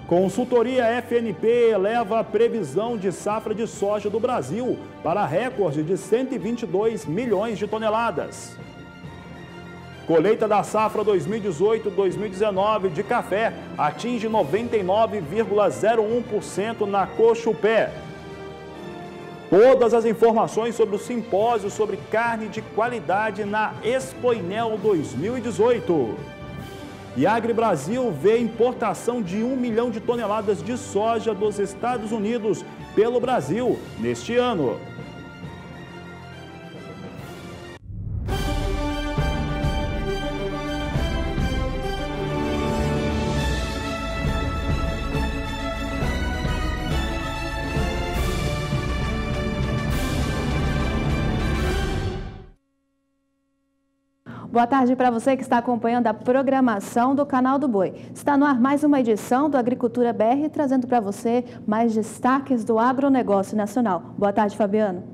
Consultoria FNP eleva a previsão de safra de soja do Brasil para recorde de 122 milhões de toneladas. Colheita da safra 2018-2019 de café atinge 99,01% na Cochupé. Todas as informações sobre o simpósio sobre carne de qualidade na Expoinel 2018. E AgriBrasil vê importação de 1 milhão de toneladas de soja dos Estados Unidos pelo Brasil neste ano. Boa tarde para você que está acompanhando a programação do Canal do Boi. Está no ar mais uma edição do Agricultura BR, trazendo para você mais destaques do agronegócio nacional. Boa tarde, Fabiano.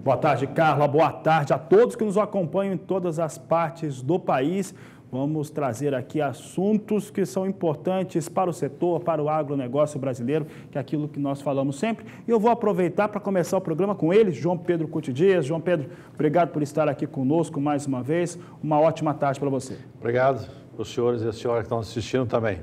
Boa tarde, Carla. Boa tarde a todos que nos acompanham em todas as partes do país. Vamos trazer aqui assuntos que são importantes para o setor, para o agronegócio brasileiro, que é aquilo que nós falamos sempre. E eu vou aproveitar para começar o programa com ele, João Pedro Couto Dias. João Pedro, obrigado por estar aqui conosco mais uma vez. Uma ótima tarde para você. Obrigado aos senhores e às senhoras que estão assistindo também.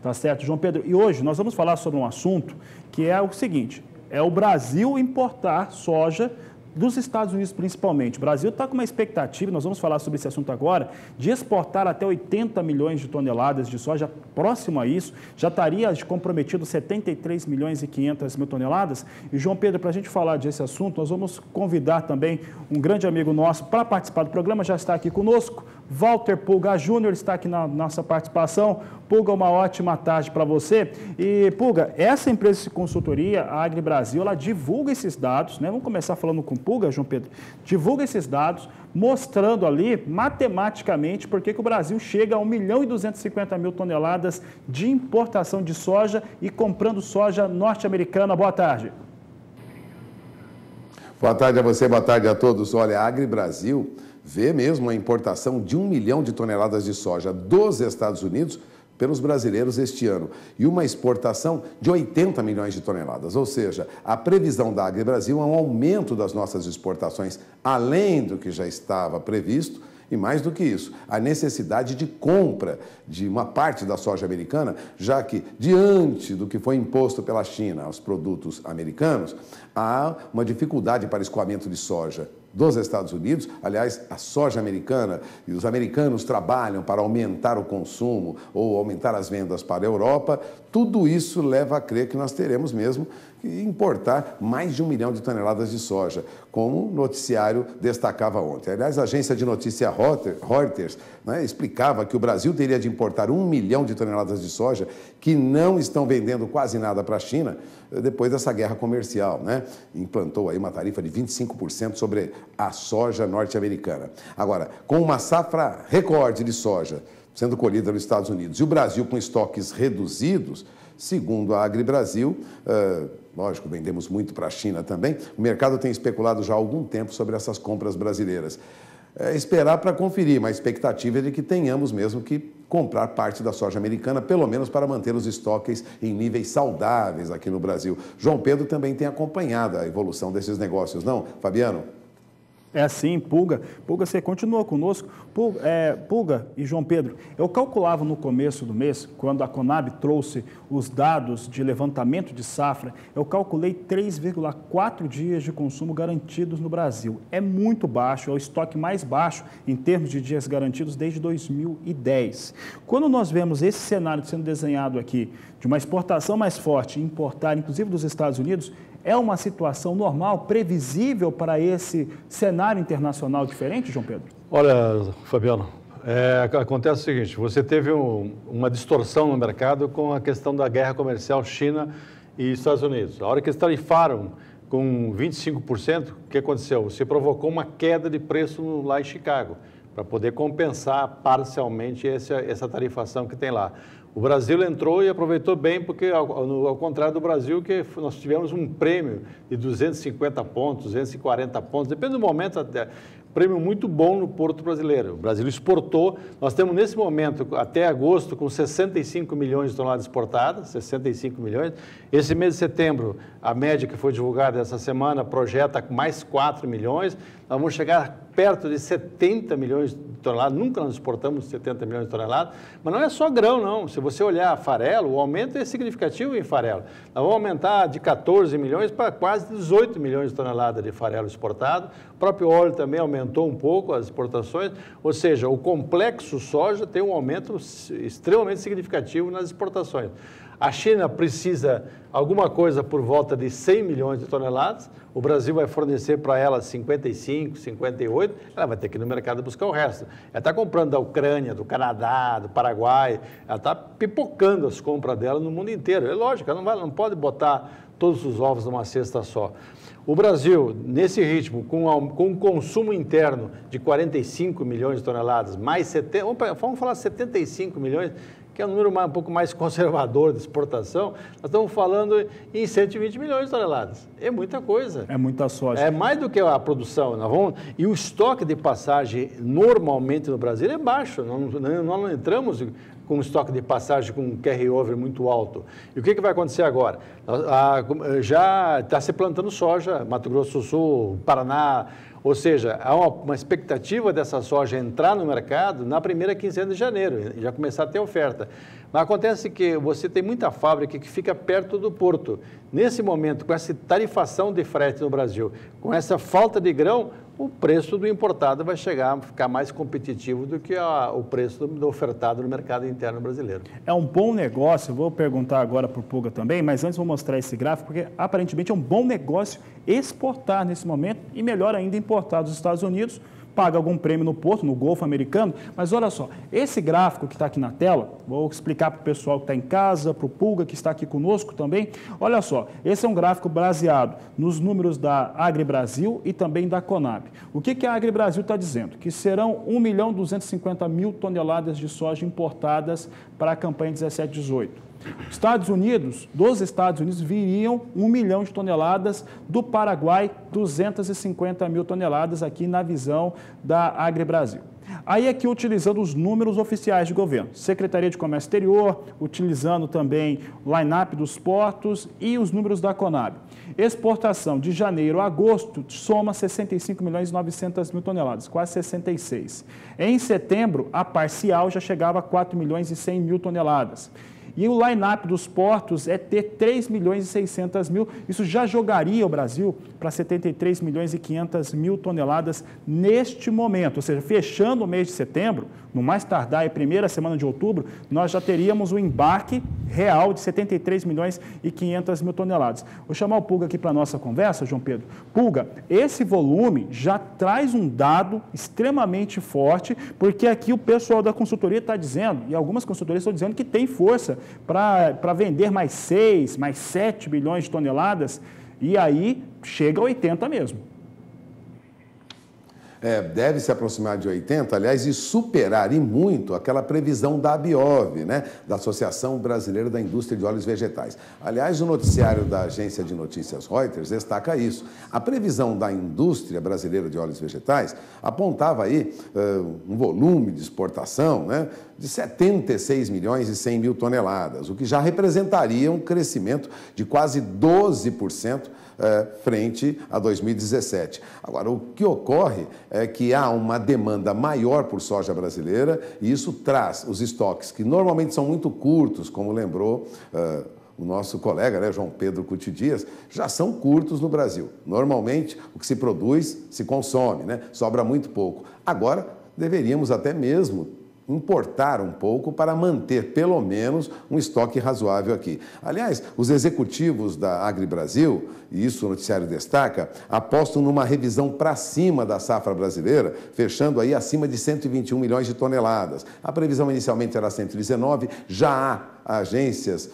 Tá certo, João Pedro. E hoje nós vamos falar sobre um assunto que é o seguinte, é o Brasil importar soja dos Estados Unidos principalmente. O Brasil está com uma expectativa, nós vamos falar sobre esse assunto agora, de exportar até 80 milhões de toneladas de soja. Próximo a isso, já estaria comprometido 73 milhões e 500 mil toneladas. E, João Pedro, para a gente falar desse assunto, nós vamos convidar também um grande amigo nosso para participar do programa, já está aqui conosco, Walter Pulga Júnior está aqui na nossa participação. Pulga, uma ótima tarde para você. E, Pulga, essa empresa de consultoria, a AgriBrasil, ela divulga esses dados, né? Vamos começar falando com Pulga, João Pedro. Divulga esses dados, mostrando ali, matematicamente, por que o Brasil chega a 1 milhão e 250 mil toneladas de importação de soja e comprando soja norte-americana. Boa tarde. Boa tarde a você, boa tarde a todos. Olha, a AgriBrasil vê mesmo a importação de 1 milhão de toneladas de soja dos Estados Unidos pelos brasileiros este ano e uma exportação de 80 milhões de toneladas. Ou seja, a previsão da AgriBrasil é um aumento das nossas exportações, além do que já estava previsto. E mais do que isso, a necessidade de compra de uma parte da soja americana, já que, diante do que foi imposto pela China aos produtos americanos, há uma dificuldade para escoamento de soja dos Estados Unidos. Aliás, a soja americana e os americanos trabalham para aumentar o consumo ou aumentar as vendas para a Europa. Tudo isso leva a crer que nós teremos mesmo que importar mais de 1 milhão de toneladas de soja, como o noticiário destacava ontem. Aliás, a agência de notícia Reuters, né, explicava que o Brasil teria de importar 1 milhão de toneladas de soja que não estão vendendo quase nada para a China depois dessa guerra comercial, né? Implantou aí uma tarifa de 25% sobre a soja norte-americana. Agora, com uma safra recorde de soja sendo colhida nos Estados Unidos e o Brasil com estoques reduzidos, segundo a AgriBrasil, lógico, vendemos muito para a China também, o mercado tem especulado já há algum tempo sobre essas compras brasileiras. Esperar para conferir, mas a expectativa é de que tenhamos mesmo que comprar parte da soja americana, pelo menos para manter os estoques em níveis saudáveis aqui no Brasil. João Pedro também tem acompanhado a evolução desses negócios, não, Fabiano? É assim, Pulga. Pulga, você continua conosco. Pulga e João Pedro, eu calculava no começo do mês, quando a Conab trouxe os dados de levantamento de safra, eu calculei 3,4 dias de consumo garantidos no Brasil. É muito baixo, é o estoque mais baixo em termos de dias garantidos desde 2010. Quando nós vemos esse cenário sendo desenhado aqui, de uma exportação mais forte, importar, inclusive dos Estados Unidos, é uma situação normal, previsível para esse cenário internacional diferente, João Pedro? Olha, Fabiano, acontece o seguinte, você teve uma distorção no mercado com a questão da guerra comercial China e Estados Unidos. A hora que eles tarifaram com 25%, o que aconteceu? Você provocou uma queda de preço lá em Chicago, para poder compensar parcialmente essa tarifação que tem lá. O Brasil entrou e aproveitou bem, porque ao contrário do Brasil, que nós tivemos um prêmio de 250 pontos, 240 pontos, depende do momento, prêmio muito bom no porto brasileiro. O Brasil exportou, nós temos nesse momento, até agosto, com 65 milhões de toneladas exportadas, 65 milhões. Esse mês de setembro, a média que foi divulgada essa semana projeta mais 4 milhões. Nós vamos chegar perto de 70 milhões de toneladas, nunca nós exportamos 70 milhões de toneladas, mas não é só grão, não. Se você olhar farelo, o aumento é significativo em farelo. Nós vamos aumentar de 14 milhões para quase 18 milhões de toneladas de farelo exportado. O próprio óleo também aumentou um pouco as exportações, ou seja, o complexo soja tem um aumento extremamente significativo nas exportações. A China precisa alguma coisa por volta de 100 milhões de toneladas, o Brasil vai fornecer para ela 55, 58, ela vai ter que ir no mercado buscar o resto. Ela está comprando da Ucrânia, do Canadá, do Paraguai, ela está pipocando as compras dela no mundo inteiro. É lógico, ela não pode botar todos os ovos numa cesta só. O Brasil, nesse ritmo, com um consumo interno de 45 milhões de toneladas, mais 70, vamos falar 75 milhões, que é um número um pouco mais conservador de exportação, nós estamos falando em 120 milhões de toneladas. É muita coisa. É muita soja. É mais do que a produção. E o estoque de passagem, normalmente no Brasil, é baixo. Nós não entramos com um estoque de passagem com um carry-over muito alto. E o que vai acontecer agora? Já está se plantando soja, Mato Grosso do Sul, Paraná, ou seja, há uma expectativa dessa soja entrar no mercado na primeira quinzena de janeiro, já começar a ter oferta. Mas acontece que você tem muita fábrica que fica perto do porto. Nesse momento, com essa tarifação de frete no Brasil, com essa falta de grão, o preço do importado vai ficar mais competitivo do que o preço do ofertado no mercado interno brasileiro. É um bom negócio, vou perguntar agora para o Pulga também, mas antes vou mostrar esse gráfico, porque aparentemente é um bom negócio exportar nesse momento e melhor ainda importar dos Estados Unidos, paga algum prêmio no porto, no Golfo Americano, mas olha só, esse gráfico que está aqui na tela, vou explicar para o pessoal que está em casa, para o Pulga que está aqui conosco também, olha só, esse é um gráfico baseado nos números da AgriBrasil e também da Conab. O que a AgriBrasil está dizendo? Que serão 1.250.000 toneladas de soja importadas para a campanha 17-18. Dos Estados Unidos viriam 1 milhão de toneladas, do Paraguai 250.000 toneladas aqui na visão da AgriBrasil. Aí aqui utilizando os números oficiais de governo, Secretaria de Comércio Exterior, utilizando também o line-up dos portos e os números da Conab. Exportação de janeiro a agosto soma 65.900.000 toneladas, quase 66. Em setembro, a parcial já chegava a 4.100.000 toneladas. E o line-up dos portos é ter 3.600.000, isso já jogaria o Brasil para 73.500.000 toneladas neste momento, ou seja, fechando o mês de setembro, no mais tardar, primeira semana de outubro, nós já teríamos o embarque real de 73.500.000 toneladas. Vou chamar o Pulga aqui para a nossa conversa, João Pedro. Pulga, esse volume já traz um dado extremamente forte, porque aqui o pessoal da consultoria está dizendo, e algumas consultorias estão dizendo que tem força para vender mais 6, mais 7 bilhões de toneladas, e aí chega a 80 mesmo. Deve se aproximar de 80, aliás, e superar e muito aquela previsão da ABIOV, né, da Associação Brasileira da Indústria de Óleos Vegetais. Aliás, o noticiário da agência de notícias Reuters destaca isso. A previsão da indústria brasileira de óleos vegetais apontava aí um volume de exportação, né, de 76.100.000 toneladas, o que já representaria um crescimento de quase 12% frente a 2017. Agora, o que ocorre é que há uma demanda maior por soja brasileira e isso traz os estoques que normalmente são muito curtos, como lembrou o nosso colega, né, João Pedro Cuti Dias, já são curtos no Brasil. Normalmente, o que se produz, se consome, né? Sobra muito pouco. Agora, deveríamos até mesmo importar um pouco para manter, pelo menos, um estoque razoável aqui. Aliás, os executivos da AgriBrasil, e isso o noticiário destaca, apostam numa revisão para cima da safra brasileira, fechando aí acima de 121 milhões de toneladas. A previsão inicialmente era 119, já há agências,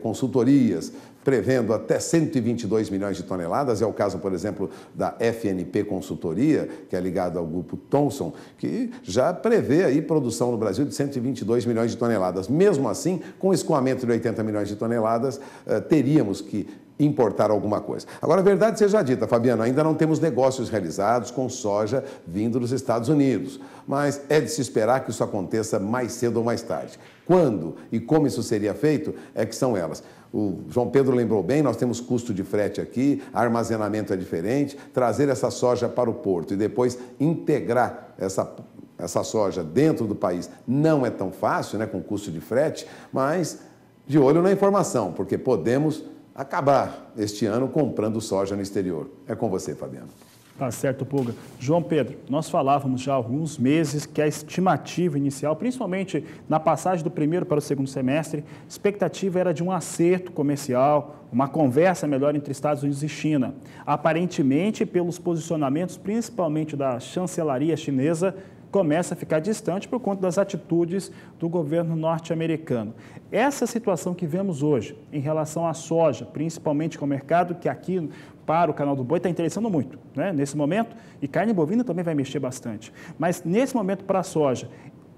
consultorias, prevendo até 122 milhões de toneladas. É o caso, por exemplo, da FNP Consultoria, que é ligada ao grupo Thomson, que já prevê aí produção no Brasil de 122 milhões de toneladas. Mesmo assim, com escoamento de 80 milhões de toneladas, teríamos que importar alguma coisa. Agora, a verdade seja dita, Fabiano, ainda não temos negócios realizados com soja vindo dos Estados Unidos, mas é de se esperar que isso aconteça mais cedo ou mais tarde. Quando e como isso seria feito é que são elas. O João Pedro lembrou bem, nós temos custo de frete aqui, armazenamento é diferente, trazer essa soja para o porto e depois integrar essa soja dentro do país não é tão fácil, né, com custo de frete, mas de olho na informação, porque podemos acabar este ano comprando soja no exterior. É com você, Fabiano. Tá certo, Pulga. João Pedro, nós falávamos já há alguns meses que a estimativa inicial, principalmente na passagem do primeiro para o segundo semestre, a expectativa era de um acerto comercial, uma conversa melhor entre Estados Unidos e China. Aparentemente, pelos posicionamentos, principalmente da chancelaria chinesa, começa a ficar distante por conta das atitudes do governo norte-americano. Essa situação que vemos hoje em relação à soja, principalmente com o mercado que aqui para o Canal do Boi está interessando muito, né? Nesse momento, e carne bovina também vai mexer bastante. Mas nesse momento para a soja,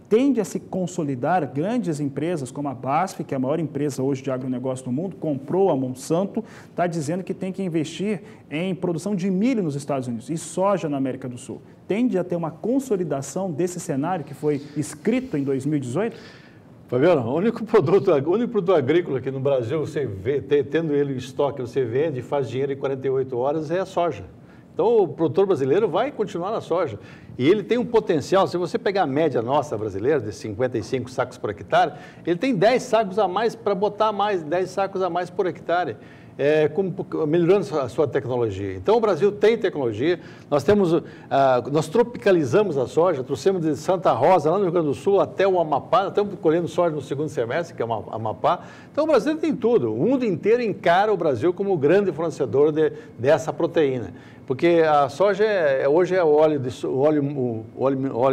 tende a se consolidar grandes empresas como a BASF, que é a maior empresa hoje de agronegócio do mundo, comprou a Monsanto, está dizendo que tem que investir em produção de milho nos Estados Unidos e soja na América do Sul. Tende a ter uma consolidação desse cenário que foi escrito em 2018? Fabiano, o único produto agrícola que no Brasil você vê, tendo ele em estoque, você vende e faz dinheiro em 48 horas é a soja. Então, o produtor brasileiro vai continuar na soja. E ele tem um potencial, se você pegar a média nossa brasileira, de 55 sacos por hectare, ele tem 10 sacos a mais para botar mais, 10 sacos a mais por hectare, melhorando a sua tecnologia. Então, o Brasil tem tecnologia, nós tropicalizamos a soja, trouxemos de Santa Rosa, lá no Rio Grande do Sul, até o Amapá, estamos colhendo soja no segundo semestre, que é o Amapá. Então, o Brasil tem tudo. O mundo inteiro encara o Brasil como o grande fornecedor dessa proteína. Porque a soja hoje é o óleo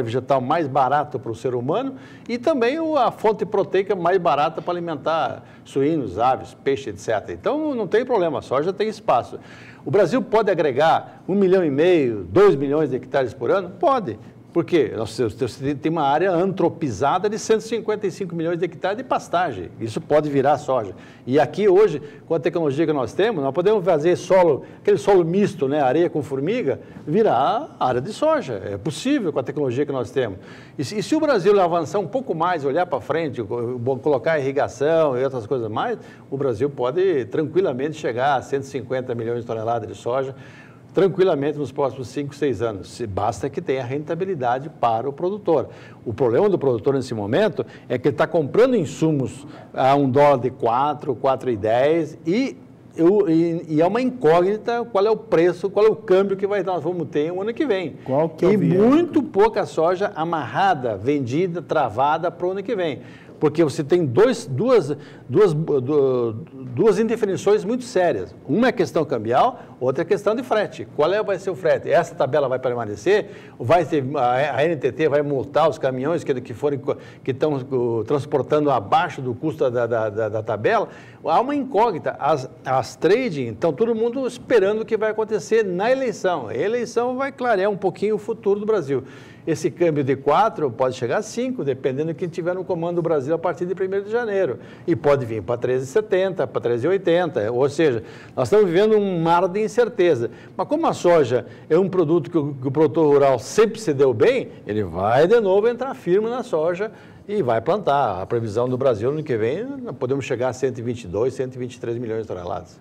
vegetal mais barato para o ser humano e também a fonte proteica mais barata para alimentar suínos, aves, peixe, etc. Então, não tem problema, a soja tem espaço. O Brasil pode agregar 1,5 milhão, 2 milhões de hectares por ano? Pode. Por quê? Você tem uma área antropizada de 155 milhões de hectares de pastagem. Isso pode virar soja. E aqui hoje, com a tecnologia que nós temos, nós podemos fazer aquele solo misto, né, areia com formiga, virar área de soja. É possível com a tecnologia que nós temos. E se o Brasil avançar um pouco mais, olhar para frente, colocar irrigação e outras coisas mais, o Brasil pode tranquilamente chegar a 150 milhões de toneladas de soja, tranquilamente nos próximos 5, 6 anos. Basta que tenha rentabilidade para o produtor. O problema do produtor nesse momento é que ele está comprando insumos a $1 de 4, 4,10 e é uma incógnita qual é o preço, qual é o câmbio que nós vamos ter o ano que vem. Qual que é o muito pouca soja amarrada, vendida, travada para o ano que vem. Porque você tem duas indefinições muito sérias. Uma é questão cambial, outra é questão de frete. Qual vai ser o frete? Essa tabela vai permanecer? A NTT vai multar os caminhões que estão transportando abaixo do custo da tabela? Há uma incógnita. As trading, então todo mundo esperando o que vai acontecer na eleição. A eleição vai clarear um pouquinho o futuro do Brasil. Esse câmbio de 4 pode chegar a 5, dependendo de quem estiver no comando do Brasil a partir de 1º de janeiro. E pode vir para 13,70, para 13,80. Ou seja, nós estamos vivendo um mar de incerteza. Mas como a soja é um produto que o produtor rural sempre se deu bem, ele vai de novo entrar firme na soja e vai plantar. A previsão do Brasil no ano que vem, podemos chegar a 122, 123 milhões de toneladas.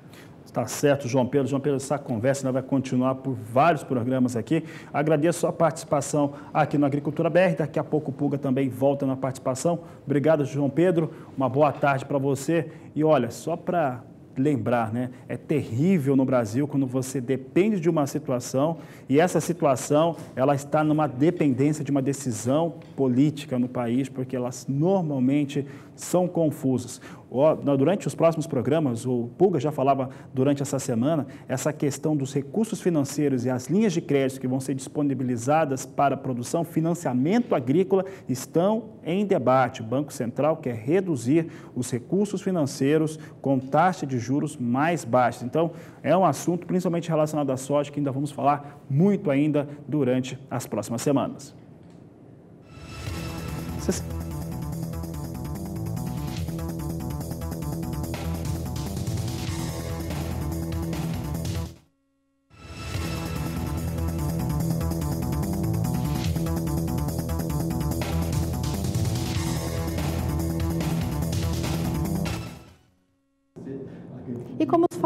Tá certo, João Pedro. João Pedro, essa conversa vai continuar por vários programas aqui. Agradeço a sua participação aqui no Agricultura BR. Daqui a pouco o Pulga também volta na participação. Obrigado, João Pedro. Uma boa tarde para você. E olha, só para lembrar, né? É terrível no Brasil quando você depende de uma situação e essa situação ela está numa dependência de uma decisão política no país, porque elas normalmente são confusas. Durante os próximos programas, o Pulga já falava durante essa semana, essa questão dos recursos financeiros e as linhas de crédito que vão ser disponibilizadas para a produção, financiamento agrícola, estão em debate. O Banco Central quer reduzir os recursos financeiros com taxa de juros mais baixas. Então, é um assunto principalmente relacionado à soja que ainda vamos falar muito ainda durante as próximas semanas.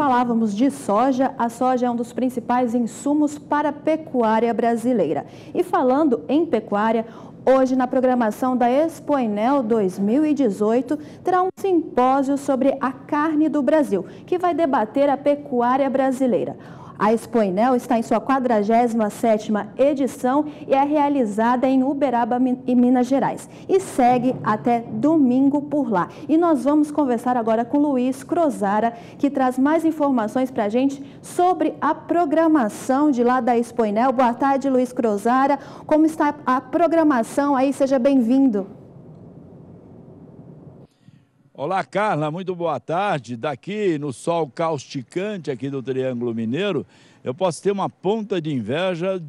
falávamos de soja, a soja é um dos principais insumos para a pecuária brasileira. E falando em pecuária, hoje na programação da Expo Enel 2018 terá um simpósio sobre a carne do Brasil, que vai debater a pecuária brasileira. A Expo Enel está em sua 47ª edição e é realizada em Uberaba, em Minas Gerais. E segue até domingo por lá. E nós vamos conversar agora com Luiz Crozara, que traz mais informações para a gente sobre a programação de lá da Expo Enel. Boa tarde, Luiz Crozara. Como está a programação aí? Seja bem-vindo. Olá, Carla, muito boa tarde. Daqui no sol causticante aqui do Triângulo Mineiro, eu posso ter uma ponta de inveja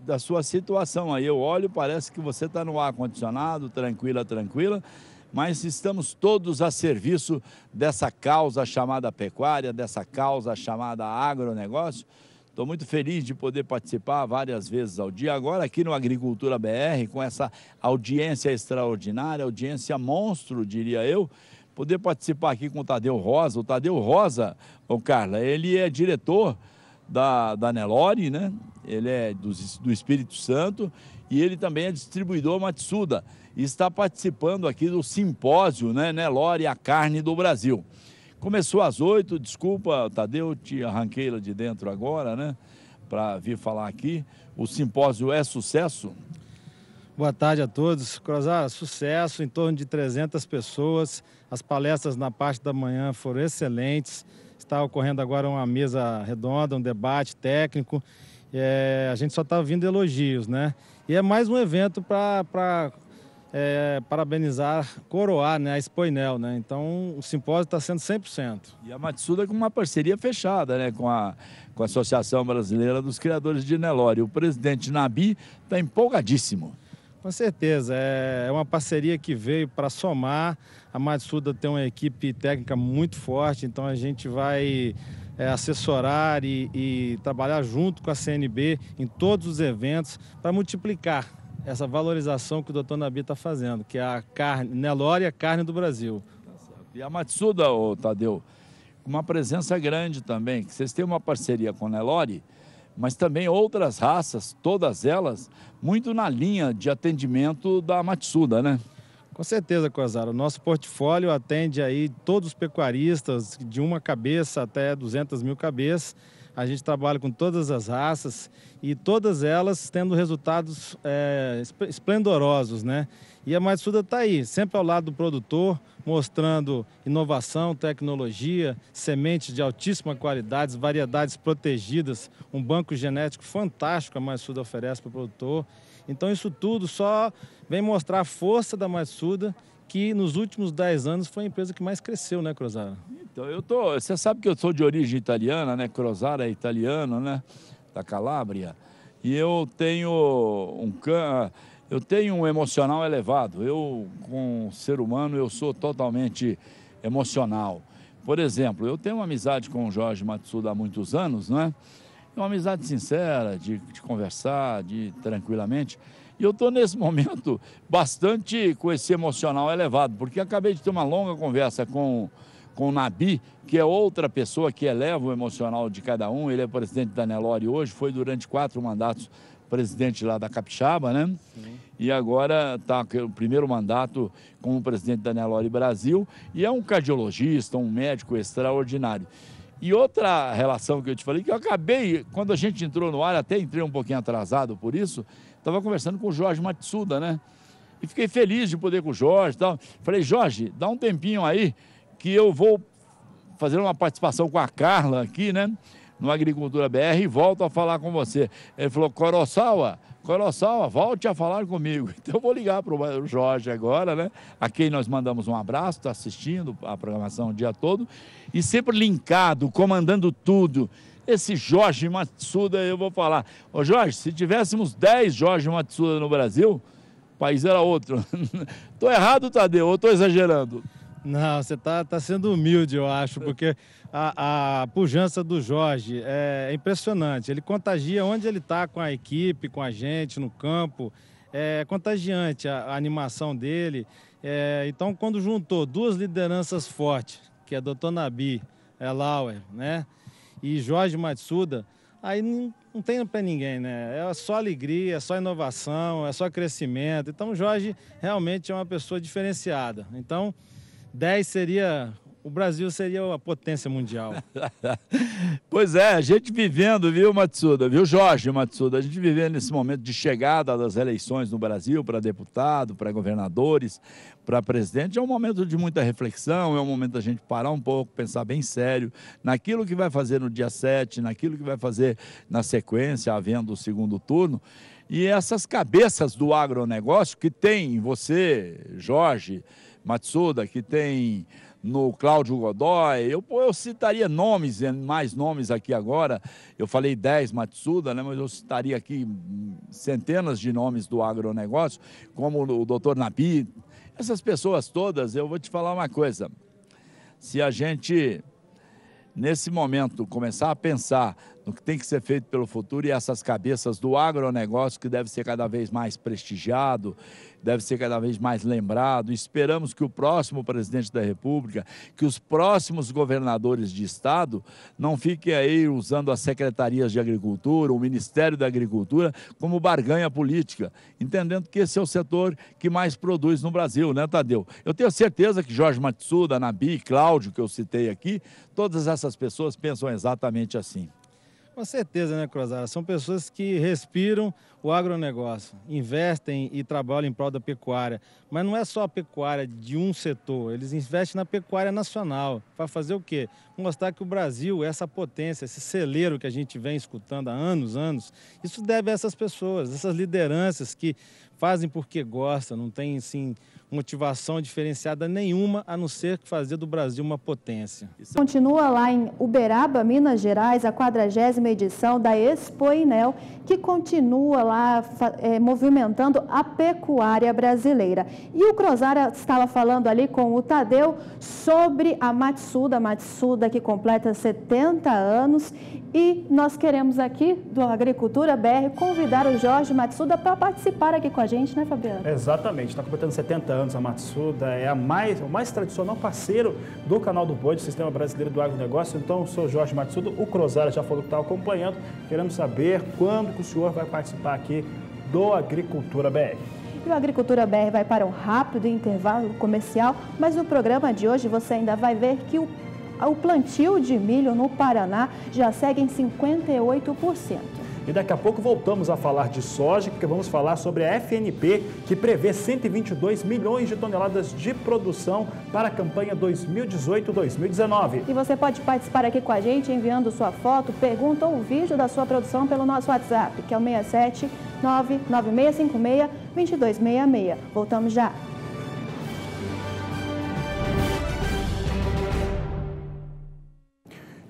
da sua situação aí. Eu olho, parece que você está no ar-condicionado, tranquila, mas estamos todos a serviço dessa causa chamada pecuária, dessa causa chamada agronegócio. Estou muito feliz de poder participar várias vezes ao dia. Agora aqui no Agricultura BR, com essa audiência extraordinária, audiência monstro, diria eu, poder participar aqui com o Tadeu Rosa. O Tadeu Rosa, Carla, ele é diretor da Nelore, né? Ele é do Espírito Santo e ele também é distribuidor Matsuda. E está participando aqui do simpósio, né? Nelore, a carne do Brasil. Começou às 8, desculpa, Tadeu, te arranquei lá de dentro agora, né, para vir falar aqui. O simpósio é sucesso? Boa tarde a todos. Crozara, sucesso, em torno de 300 pessoas. As palestras na parte da manhã foram excelentes. Está ocorrendo agora uma mesa redonda, um debate técnico. A gente só está ouvindo elogios, né? E é mais um evento para parabenizar, coroar, né, a Expo Enel, né? Então o simpósio está sendo 100%. E a Matsuda com uma parceria fechada, né, com a Associação Brasileira dos Criadores de Nelore. O presidente Nabi está empolgadíssimo. Com certeza, é uma parceria que veio para somar. A Matsuda tem uma equipe técnica muito forte, então a gente vai assessorar e trabalhar junto com a CNB em todos os eventos para multiplicar essa valorização que o doutor Nabi está fazendo, que é a carne, Nelore, a carne do Brasil. E a Matsuda, Tadeu, com uma presença grande também, que vocês têm uma parceria com a Nelore, mas também outras raças, todas elas, muito na linha de atendimento da Matsuda, né? Com certeza, Crozara. O nosso portfólio atende aí todos os pecuaristas, de uma cabeça até 200 mil cabeças. A gente trabalha com todas as raças e todas elas tendo resultados esplendorosos, né? E a Matsuda está aí, sempre ao lado do produtor, mostrando inovação, tecnologia, sementes de altíssima qualidade, variedades protegidas, um banco genético fantástico a Matsuda oferece para o produtor. Então isso tudo só vem mostrar a força da Matsuda, que nos últimos 10 anos foi a empresa que mais cresceu, né, Crozara? Então, você sabe que eu sou de origem italiana, né? Crozara é italiano, né? Da Calábria. E eu tenho um emocional elevado. Eu, com o ser humano, eu sou totalmente emocional. Por exemplo, eu tenho uma amizade com o Jorge Matsuda há muitos anos, né? É uma amizade sincera, de conversar, tranquilamente. E eu estou, nesse momento, bastante com esse emocional elevado, porque acabei de ter uma longa conversa com o Nabi, que é outra pessoa que eleva o emocional de cada um. Ele é presidente da Nelore hoje, foi durante 4 mandatos presidente lá da Capixaba, né? Sim. E agora está o primeiro mandato como presidente da Nelore Brasil, e é um cardiologista, um médico extraordinário. E outra relação que eu te falei, que eu acabei, quando a gente entrou no ar, até entrei um pouquinho atrasado por isso, estava conversando com o Jorge Matsuda, né? E fiquei feliz de poder com o Jorge e tal. Falei, Jorge, dá um tempinho aí que eu vou fazer uma participação com a Carla aqui, né? No Agricultura BR e volto a falar com você. Ele falou, Kurosawa, volte a falar comigo. Então eu vou ligar para o Jorge agora, né? A quem nós mandamos um abraço, está assistindo a programação o dia todo. E sempre linkado, comandando tudo. Esse Jorge Matsuda, eu vou falar. Ô Jorge, se tivéssemos 10 Jorge Matsuda no Brasil, o país era outro. Estou errado, Tadeu, ou estou exagerando? Não, você está sendo humilde, eu acho, porque a pujança do Jorge é impressionante. Ele contagia onde ele está com a equipe, com a gente, no campo. É contagiante a animação dele. Então, quando juntou 2 lideranças fortes, que é o Dr. Nabi, Lauer, né? E Jorge Matsuda, aí não tem para ninguém, né? É só alegria, é só inovação, é só crescimento. Então, o Jorge realmente é uma pessoa diferenciada. Então, 10 seria... O Brasil seria a potência mundial. Pois é, a gente vivendo, viu, Matsuda, viu, Jorge Matsuda, a gente vivendo nesse momento de chegada das eleições no Brasil para deputado, para governadores, para presidente, é um momento de muita reflexão, é um momento da gente parar um pouco, pensar bem sério naquilo que vai fazer no dia 7, naquilo que vai fazer na sequência, havendo o segundo turno. E essas cabeças do agronegócio que tem você, Jorge Matsuda, que tem no Cláudio Godoy, eu citaria nomes, mais nomes aqui agora, eu falei 10 Matsuda, né, mas eu citaria aqui centenas de nomes do agronegócio, como o doutor Nabi, essas pessoas todas. Eu vou te falar uma coisa, se a gente, nesse momento, começar a pensar no que tem que ser feito pelo futuro e essas cabeças do agronegócio que deve ser cada vez mais prestigiado, deve ser cada vez mais lembrado. Esperamos que o próximo presidente da República, que os próximos governadores de estado não fiquem aí usando as secretarias de agricultura, o Ministério da Agricultura como barganha política, entendendo que esse é o setor que mais produz no Brasil, né, Tadeu? Eu tenho certeza que Jorge Matsuda, Nabi, Cláudio, que eu citei aqui, todas essas pessoas pensam exatamente assim. Com certeza, né, Crozara? São pessoas que respiram o agronegócio, investem e trabalham em prol da pecuária. Mas não é só a pecuária de um setor, eles investem na pecuária nacional. Para fazer o quê? Mostrar que o Brasil é essa potência, esse celeiro que a gente vem escutando há anos. Isso deve a essas pessoas, essas lideranças que fazem porque gostam, não tem, assim, motivação diferenciada nenhuma, a não ser que fazer do Brasil uma potência. Continua lá em Uberaba, Minas Gerais, a 40ª edição da Expo Inel, que continua lá movimentando a pecuária brasileira. E o Crozara estava falando ali com o Tadeu sobre a Matsuda que completa 70 anos, e nós queremos aqui, do Agricultura BR, convidar o Jorge Matsuda para participar aqui com a gente, né, Fabiano? Exatamente, está completando 70 anos a Matsuda, é o mais tradicional parceiro do Canal do Boi, do Sistema Brasileiro do Agronegócio. Então, eu sou o Jorge Matsuda, o Crozara já falou que está acompanhando, queremos saber quando que o senhor vai participar aqui do Agricultura BR. E o Agricultura BR vai para um rápido intervalo comercial, mas no programa de hoje você ainda vai ver que o plantio de milho no Paraná já segue em 58%. E daqui a pouco voltamos a falar de soja, porque vamos falar sobre a FNP, que prevê 122 milhões de toneladas de produção para a campanha 2018-2019. E você pode participar aqui com a gente enviando sua foto, pergunta ou vídeo da sua produção pelo nosso WhatsApp, que é o 67996562266. Voltamos já.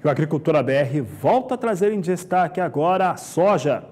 E o Agricultura BR volta a trazer em destaque agora a soja.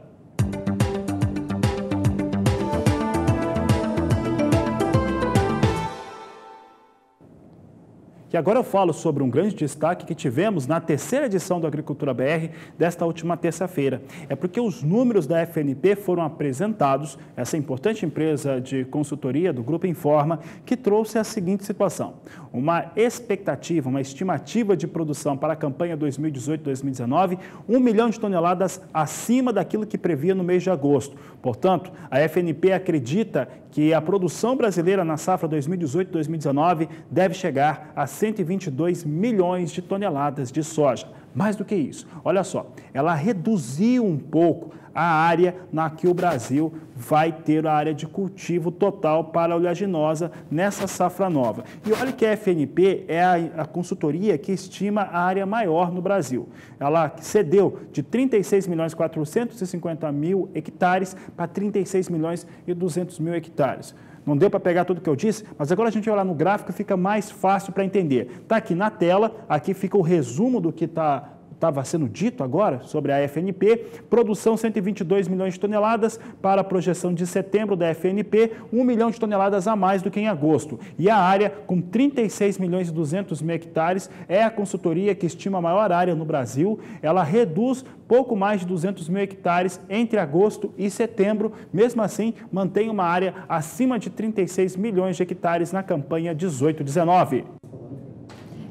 E agora eu falo sobre um grande destaque que tivemos na terceira edição do Agricultura BR desta última terça-feira. É porque os números da FNP foram apresentados, essa importante empresa de consultoria do Grupo Informa, que trouxe a seguinte situação. Uma expectativa, uma estimativa de produção para a campanha 2018-2019, 1 milhão de toneladas acima daquilo que previa no mês de agosto. Portanto, a FNP acredita que a produção brasileira na safra 2018-2019 deve chegar a 122 milhões de toneladas de soja. Mais do que isso, olha só, ela reduziu um pouco a área na que o Brasil vai ter a área de cultivo total para a oleaginosa nessa safra nova. E olha que a FNP é a consultoria que estima a área maior no Brasil. Ela cedeu de 36 milhões 450 mil hectares para 36 milhões e 200 mil hectares. Não deu para pegar tudo o que eu disse, mas agora a gente vai olhar no gráfico e fica mais fácil para entender. Está aqui na tela, aqui fica o resumo do que estava sendo dito agora sobre a FNP, produção 122 milhões de toneladas para a projeção de setembro da FNP, 1 milhão de toneladas a mais do que em agosto. E a área, com 36 milhões e 200 mil hectares, é a consultoria que estima a maior área no Brasil. Ela reduz pouco mais de 200 mil hectares entre agosto e setembro. Mesmo assim, mantém uma área acima de 36 milhões de hectares na campanha 18-19.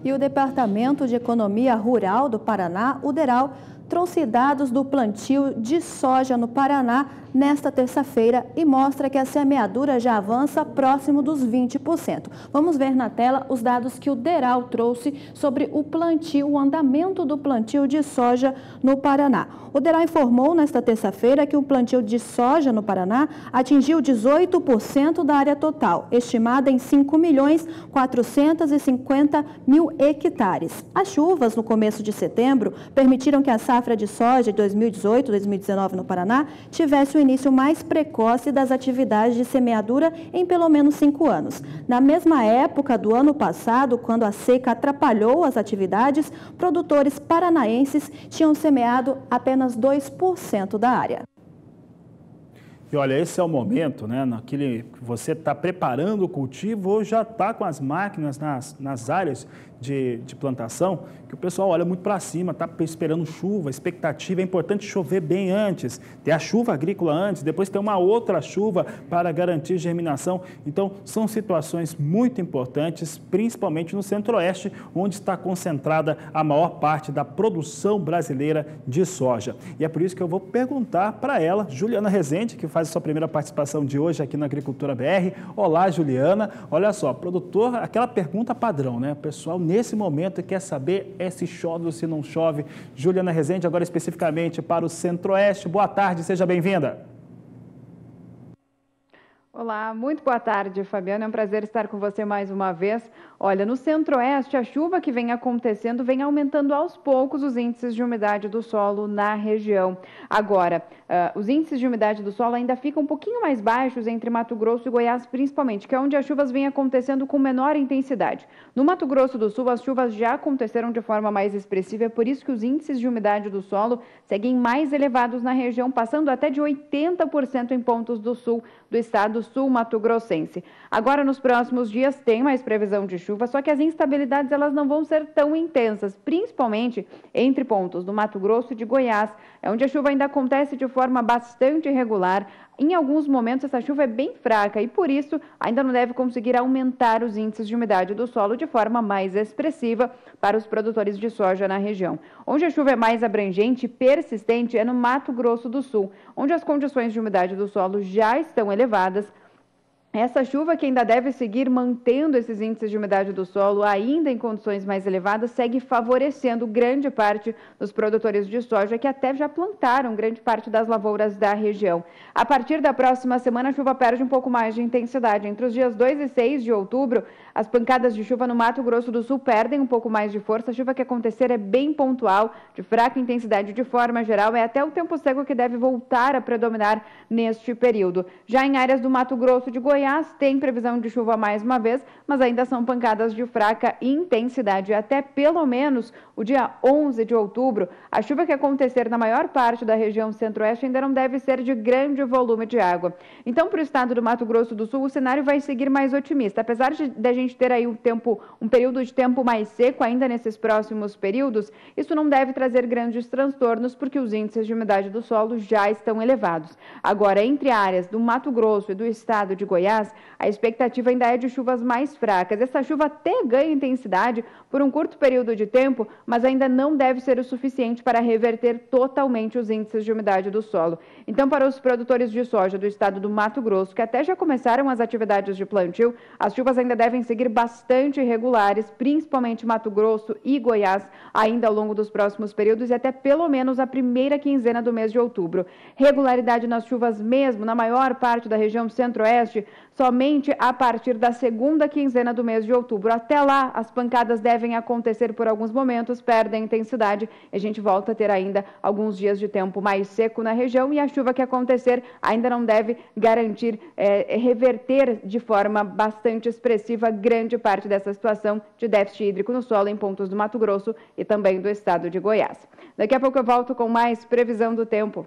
E o Departamento de Economia Rural do Paraná, o DERAL, trouxe dados do plantio de soja no Paraná nesta terça-feira e mostra que a semeadura já avança próximo dos 20%. Vamos ver na tela os dados que o DERAL trouxe sobre o plantio, o andamento do plantio de soja no Paraná. O DERAL informou nesta terça-feira que o plantio de soja no Paraná atingiu 18% da área total, estimada em 5.450.000 hectares. As chuvas no começo de setembro permitiram que a safra de soja de 2018-2019 no Paraná tivesse o início mais precoce das atividades de semeadura em pelo menos 5 anos. Na mesma época do ano passado, quando a seca atrapalhou as atividades, produtores paranaenses tinham semeado apenas 2% da área. E olha, esse é o momento, né, naquele que você está preparando o cultivo ou já está com as máquinas nas áreas de plantação, que o pessoal olha muito para cima, está esperando chuva, expectativa, é importante chover bem antes, ter a chuva agrícola antes, depois ter uma outra chuva para garantir germinação. Então, são situações muito importantes, principalmente no Centro-Oeste, onde está concentrada a maior parte da produção brasileira de soja. E é por isso que eu vou perguntar para ela, Juliana Rezende, que faz a sua primeira participação de hoje aqui na Agricultura BR. Olá, Juliana. Olha só, produtor, aquela pergunta padrão, né? O pessoal, nesse momento, quer saber se chove ou se não chove. Juliana Rezende, agora especificamente para o Centro-Oeste. Boa tarde, seja bem-vinda. Olá, muito boa tarde, Fabiano. É um prazer estar com você mais uma vez. Olha, no Centro-Oeste, a chuva que vem acontecendo vem aumentando aos poucos os índices de umidade do solo na região. Agora, os índices de umidade do solo ainda ficam um pouquinho mais baixos entre Mato Grosso e Goiás, principalmente, que é onde as chuvas vêm acontecendo com menor intensidade. No Mato Grosso do Sul, as chuvas já aconteceram de forma mais expressiva, é por isso que os índices de umidade do solo seguem mais elevados na região, passando até de 80% em pontos do sul do estado sul-mato-grossense. Agora, nos próximos dias, tem mais previsão de chuva, só que as instabilidades elas não vão ser tão intensas, principalmente entre pontos do Mato Grosso e de Goiás, onde a chuva ainda acontece de forma bastante irregular. Em alguns momentos, essa chuva é bem fraca e, por isso, ainda não deve conseguir aumentar os índices de umidade do solo de forma mais expressiva para os produtores de soja na região. Onde a chuva é mais abrangente e persistente é no Mato Grosso do Sul, onde as condições de umidade do solo já estão elevadas. Essa chuva, que ainda deve seguir mantendo esses índices de umidade do solo ainda em condições mais elevadas, segue favorecendo grande parte dos produtores de soja que até já plantaram grande parte das lavouras da região. A partir da próxima semana, a chuva perde um pouco mais de intensidade. Entre os dias 2 e 6 de outubro, as pancadas de chuva no Mato Grosso do Sul perdem um pouco mais de força. A chuva que acontecer é bem pontual, de fraca intensidade de forma geral. É até o tempo seco que deve voltar a predominar neste período. Já em áreas do Mato Grosso de Goiás, tem previsão de chuva mais uma vez, mas ainda são pancadas de fraca intensidade. Até pelo menos o dia 11 de outubro, a chuva que acontecer na maior parte da região Centro-Oeste ainda não deve ser de grande volume de água. Então, para o estado do Mato Grosso do Sul, o cenário vai seguir mais otimista. Apesar de a gente ter aí um período de tempo mais seco ainda nesses próximos períodos, isso não deve trazer grandes transtornos, porque os índices de umidade do solo já estão elevados. Agora, entre áreas do Mato Grosso e do estado de Goiás, a expectativa ainda é de chuvas mais fracas. Essa chuva até ganha intensidade por um curto período de tempo, mas ainda não deve ser o suficiente para reverter totalmente os índices de umidade do solo. Então, para os produtores de soja do estado do Mato Grosso, que até já começaram as atividades de plantio, as chuvas ainda devem seguir bastante irregulares, principalmente Mato Grosso e Goiás, ainda ao longo dos próximos períodos e até pelo menos a primeira quinzena do mês de outubro. Regularidade nas chuvas mesmo, na maior parte da região Centro-Oeste, somente a partir da segunda quinzena do mês de outubro. Até lá, as pancadas devem acontecer por alguns momentos, perdem intensidade e a gente volta a ter ainda alguns dias de tempo mais seco na região, e a chuva que acontecer ainda não deve garantir reverter de forma bastante expressiva grande parte dessa situação de déficit hídrico no solo em pontos do Mato Grosso e também do estado de Goiás. Daqui a pouco eu volto com mais previsão do tempo.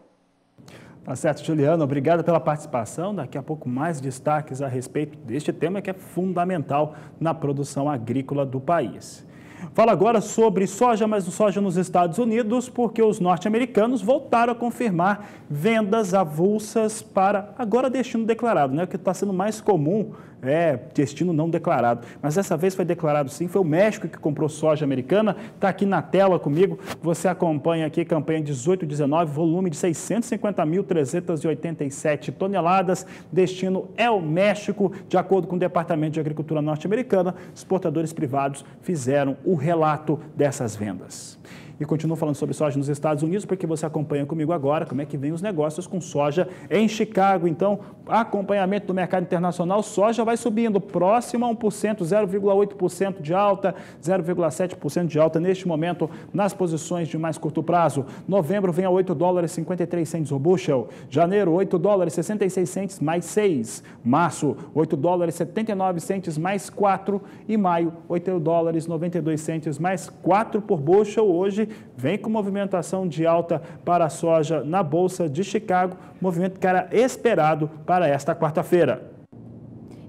Tá certo, Juliana, obrigado pela participação. Daqui a pouco mais destaques a respeito deste tema que é fundamental na produção agrícola do país. Fala agora sobre soja, mas soja nos Estados Unidos, porque os norte-americanos voltaram a confirmar vendas avulsas para, agora, destino declarado, né? O que está sendo mais comum é destino não declarado. Mas dessa vez foi declarado sim, foi o México que comprou soja americana, está aqui na tela comigo, você acompanha aqui campanha 18-19, volume de 650.387 toneladas, destino é o México, de acordo com o Departamento de Agricultura norte-americana, exportadores privados fizeram o relato dessas vendas. E continuo falando sobre soja nos Estados Unidos, porque você acompanha comigo agora como é que vem os negócios com soja em Chicago. Então, acompanhamento do mercado internacional, soja vai subindo próximo a 1%, 0,8% de alta, 0,7% de alta neste momento nas posições de mais curto prazo. Novembro vem a $8,53 o bushel. Janeiro, $8,66 mais 6. Março, $8,79 mais 4. E maio, $8,92 mais 4 por bushel. Hoje vem com movimentação de alta para a soja na Bolsa de Chicago, movimento que era esperado para esta quarta-feira.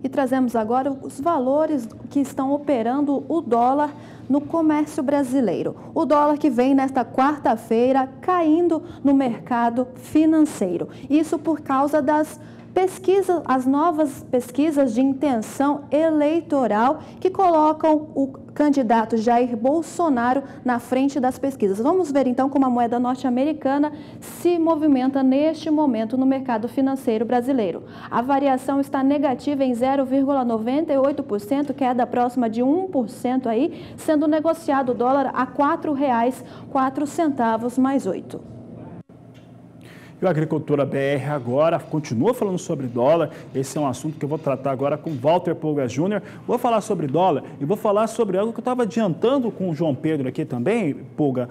E trazemos agora os valores que estão operando o dólar no comércio brasileiro. O dólar que vem nesta quarta-feira caindo no mercado financeiro. Isso por causa das pesquisas, as novas pesquisas de intenção eleitoral que colocam o candidato Jair Bolsonaro na frente das pesquisas. Vamos ver então como a moeda norte-americana se movimenta neste momento no mercado financeiro brasileiro. A variação está negativa em 0,98%, queda próxima de 1% aí, sendo negociado o dólar a R$ 4,04 mais 8. E o Agricultura BR agora continua falando sobre dólar. Esse é um assunto que eu vou tratar agora com Walter Pulga Júnior. Vou falar sobre dólar e vou falar sobre algo que eu estava adiantando com o João Pedro aqui também, Pulga,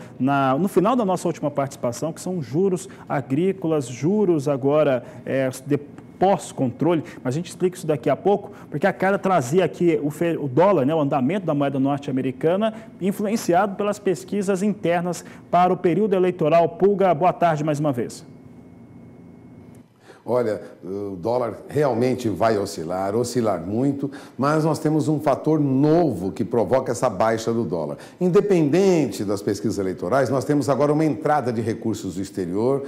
no final da nossa última participação, que são juros agrícolas, juros agora pós-controle, mas a gente explica isso daqui a pouco, porque a cara trazia aqui o dólar, né, o andamento da moeda norte-americana, influenciado pelas pesquisas internas para o período eleitoral. Pulga, boa tarde mais uma vez. Olha, o dólar realmente vai oscilar muito, mas nós temos um fator novo que provoca essa baixa do dólar. Independente das pesquisas eleitorais, nós temos agora uma entrada de recursos do exterior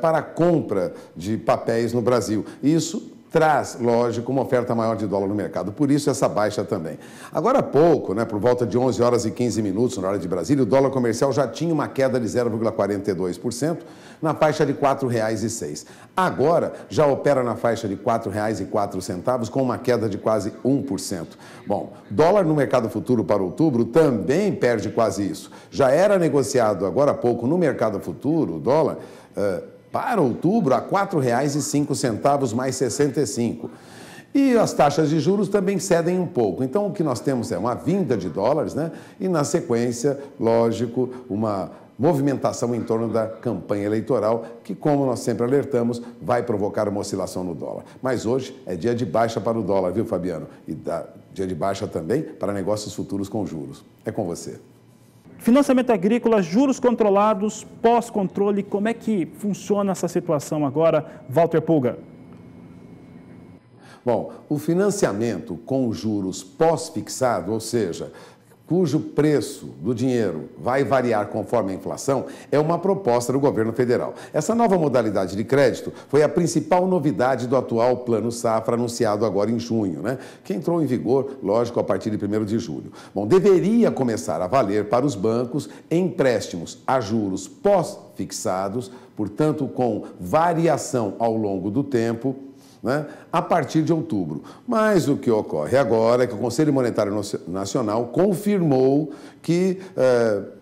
para a compra de papéis no Brasil. Isso traz, lógico, uma oferta maior de dólar no mercado. Por isso, essa baixa também. Agora há pouco, por volta de 11 horas e 15 minutos, na hora de Brasília, o dólar comercial já tinha uma queda de 0,42%, na faixa de R$ 4,06. Agora, já opera na faixa de R$ 4,04, com uma queda de quase 1%. Bom, dólar no mercado futuro para outubro também perde quase isso. Já era negociado agora há pouco no mercado futuro, o dólar, para outubro, a R$ 4,05 mais 65. E as taxas de juros também cedem um pouco. Então, o que nós temos é uma vinda de dólares, né? E, na sequência, lógico, uma movimentação em torno da campanha eleitoral, que, como nós sempre alertamos, vai provocar uma oscilação no dólar. Mas hoje é dia de baixa para o dólar, viu, Fabiano? E dia de baixa também para negócios futuros com juros. É com você. Financiamento agrícola, juros controlados, pós-controle, como é que funciona essa situação agora, Walter Pulga? Bom, o financiamento com juros pós-fixado, ou seja, cujo preço do dinheiro vai variar conforme a inflação, é uma proposta do governo federal. Essa nova modalidade de crédito foi a principal novidade do atual Plano Safra, anunciado agora em junho, né? Que entrou em vigor, lógico, a partir de 1º de julho. Bom, deveria começar a valer para os bancos empréstimos a juros pós-fixados, portanto, com variação ao longo do tempo, né, a partir de outubro. Mas o que ocorre agora é que o Conselho Monetário Nacional confirmou que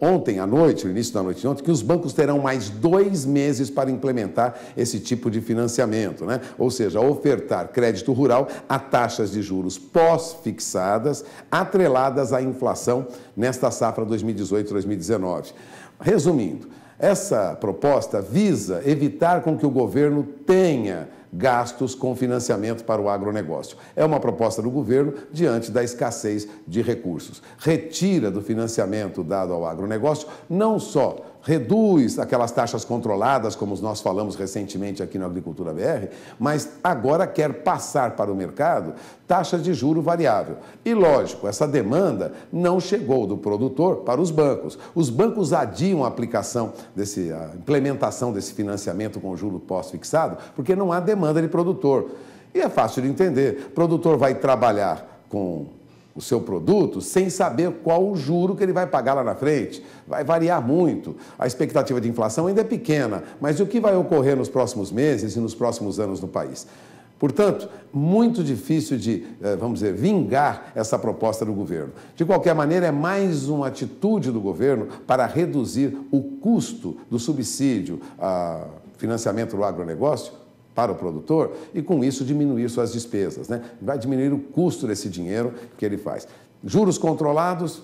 ontem à noite, no início da noite de ontem, que os bancos terão mais 2 meses para implementar esse tipo de financiamento, né? Ou seja, ofertar crédito rural a taxas de juros pós-fixadas, atreladas à inflação nesta safra 2018-2019. Resumindo, essa proposta visa evitar com que o governo tenha gastos com financiamento para o agronegócio. É uma proposta do governo diante da escassez de recursos. Retira do financiamento dado ao agronegócio não só reduz aquelas taxas controladas, como nós falamos recentemente aqui na Agricultura BR, mas agora quer passar para o mercado taxas de juro variável. E, lógico, essa demanda não chegou do produtor para os bancos. Os bancos adiam a implementação desse financiamento com juro pós-fixado, porque não há demanda de produtor. E é fácil de entender. O produtor vai trabalhar com o seu produto sem saber qual o juro que ele vai pagar lá na frente. Vai variar muito. A expectativa de inflação ainda é pequena, mas o que vai ocorrer nos próximos meses e nos próximos anos no país? Portanto, muito difícil de, vamos dizer, vingar essa proposta do governo. De qualquer maneira, é mais uma atitude do governo para reduzir o custo do subsídio a financiamento do agronegócio para o produtor e, com isso, diminuir suas despesas, né? Vai diminuir o custo desse dinheiro que ele faz. Juros controlados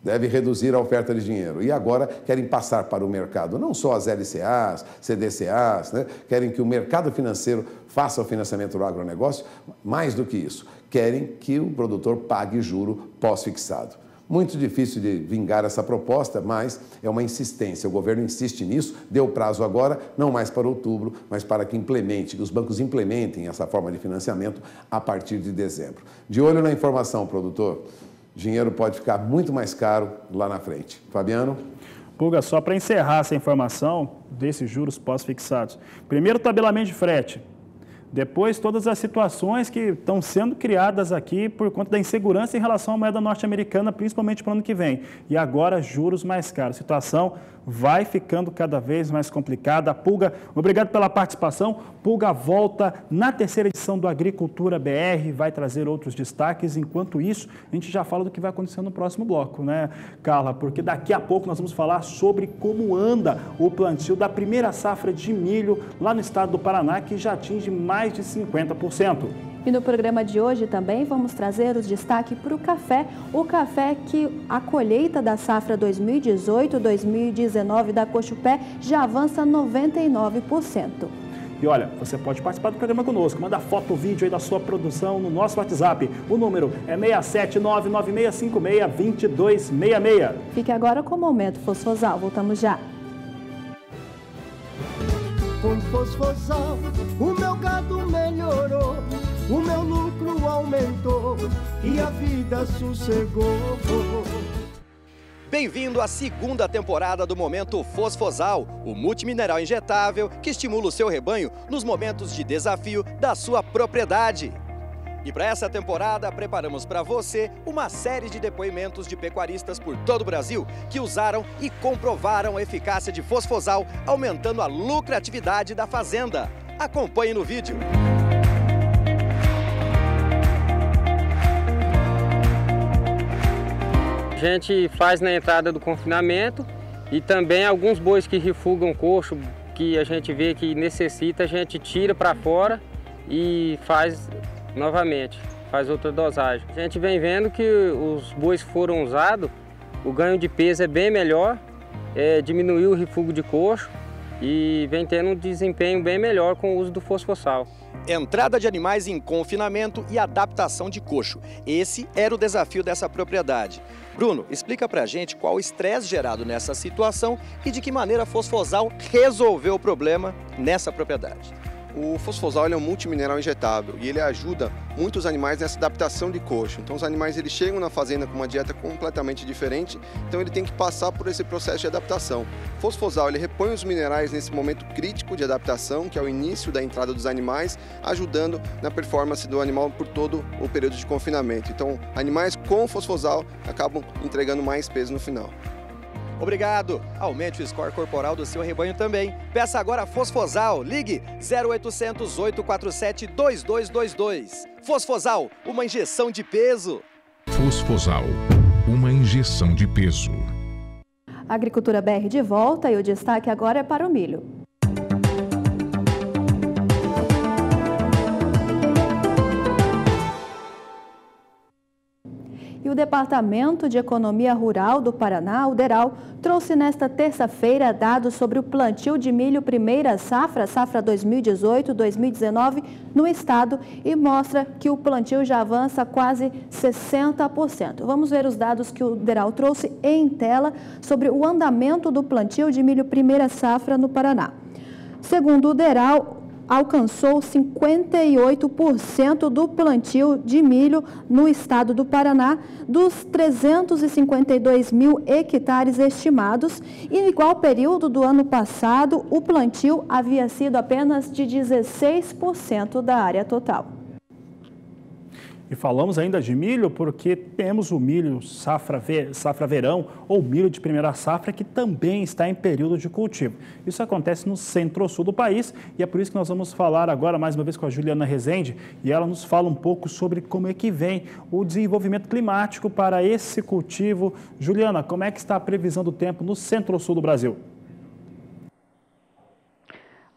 deve reduzir a oferta de dinheiro. E agora querem passar para o mercado, não só as LCAs, CDCAs, né? Querem que o mercado financeiro faça o financiamento do agronegócio. Mais do que isso, querem que o produtor pague juro pós-fixado. Muito difícil de vingar essa proposta, mas é uma insistência. O governo insiste nisso, deu prazo agora, não mais para outubro, mas para que os bancos implementem essa forma de financiamento a partir de dezembro. De olho na informação, produtor, dinheiro pode ficar muito mais caro lá na frente. Fabiano? Pulga, só para encerrar essa informação desses juros pós-fixados. Primeiro, tabelamento de frete. Depois, todas as situações que estão sendo criadas aqui por conta da insegurança em relação à moeda norte-americana, principalmente para o ano que vem. E agora, juros mais caros. A situação vai ficando cada vez mais complicada. Pulga, obrigado pela participação. Pulga volta na terceira edição do Agricultura BR, vai trazer outros destaques. Enquanto isso, a gente já fala do que vai acontecer no próximo bloco, né, Carla? Porque daqui a pouco nós vamos falar sobre como anda o plantio da primeira safra de milho lá no estado do Paraná, que já atinge mais de 50%. E no programa de hoje também vamos trazer os destaques para o café que a colheita da safra 2018-2019 da Cochupé já avança 99%. E olha, você pode participar do programa conosco, manda foto ou vídeo aí da sua produção no nosso WhatsApp. O número é 67996562266. Fique agora com o Momento Fosfosal, voltamos já. Com Fosfosal, o meu gado melhorou, o meu lucro aumentou e a vida sossegou. Bem-vindo à segunda temporada do Momento Fosfosal, o multimineral injetável que estimula o seu rebanho nos momentos de desafio da sua propriedade. E para essa temporada, preparamos para você uma série de depoimentos de pecuaristas por todo o Brasil que usaram e comprovaram a eficácia de Fosfosal, aumentando a lucratividade da fazenda. Acompanhe no vídeo. A gente faz na entrada do confinamento e também alguns bois que refugam coxo, que a gente vê que necessita, a gente tira para fora e faz novamente, faz outra dosagem. A gente vem vendo que os bois que foram usados, o ganho de peso é bem melhor, diminuiu o refúgio de coxo e vem tendo um desempenho bem melhor com o uso do Fosfosal. Entrada de animais em confinamento e adaptação de coxo. Esse era o desafio dessa propriedade. Bruno, explica pra gente qual o estresse gerado nessa situação e de que maneira a Fosfosal resolveu o problema nessa propriedade. O Fosfosal é um multimineral injetável e ele ajuda muitos animais nessa adaptação de coxo. Então os animais eles chegam na fazenda com uma dieta completamente diferente, então ele tem que passar por esse processo de adaptação. O Fosfosal ele repõe os minerais nesse momento crítico de adaptação, que é o início da entrada dos animais, ajudando na performance do animal por todo o período de confinamento. Então animais com Fosfosal acabam entregando mais peso no final. Obrigado! Aumente o score corporal do seu rebanho também. Peça agora Fosfosal. Ligue 0800 847 2222. Fosfosal, uma injeção de peso. Fosfosal, uma injeção de peso. Agricultura BR de volta e o destaque agora é para o milho. E o Departamento de Economia Rural do Paraná, o DERAL, trouxe nesta terça-feira dados sobre o plantio de milho primeira safra 2018-2019 no estado e mostra que o plantio já avança quase 60%. Vamos ver os dados que o DERAL trouxe em tela sobre o andamento do plantio de milho primeira safra no Paraná. Segundo o DERAL, alcançou 58% do plantio de milho no estado do Paraná, dos 352 mil hectares estimados, e no igual período do ano passado, o plantio havia sido apenas de 16% da área total. E falamos ainda de milho porque temos o milho safra verão ou milho de primeira safra que também está em período de cultivo. Isso acontece no centro-sul do país e é por isso que nós vamos falar agora mais uma vez com a Juliana Rezende e ela nos fala um pouco sobre como é que vem o desenvolvimento climático para esse cultivo. Juliana, como é que está a previsão do tempo no centro-sul do Brasil?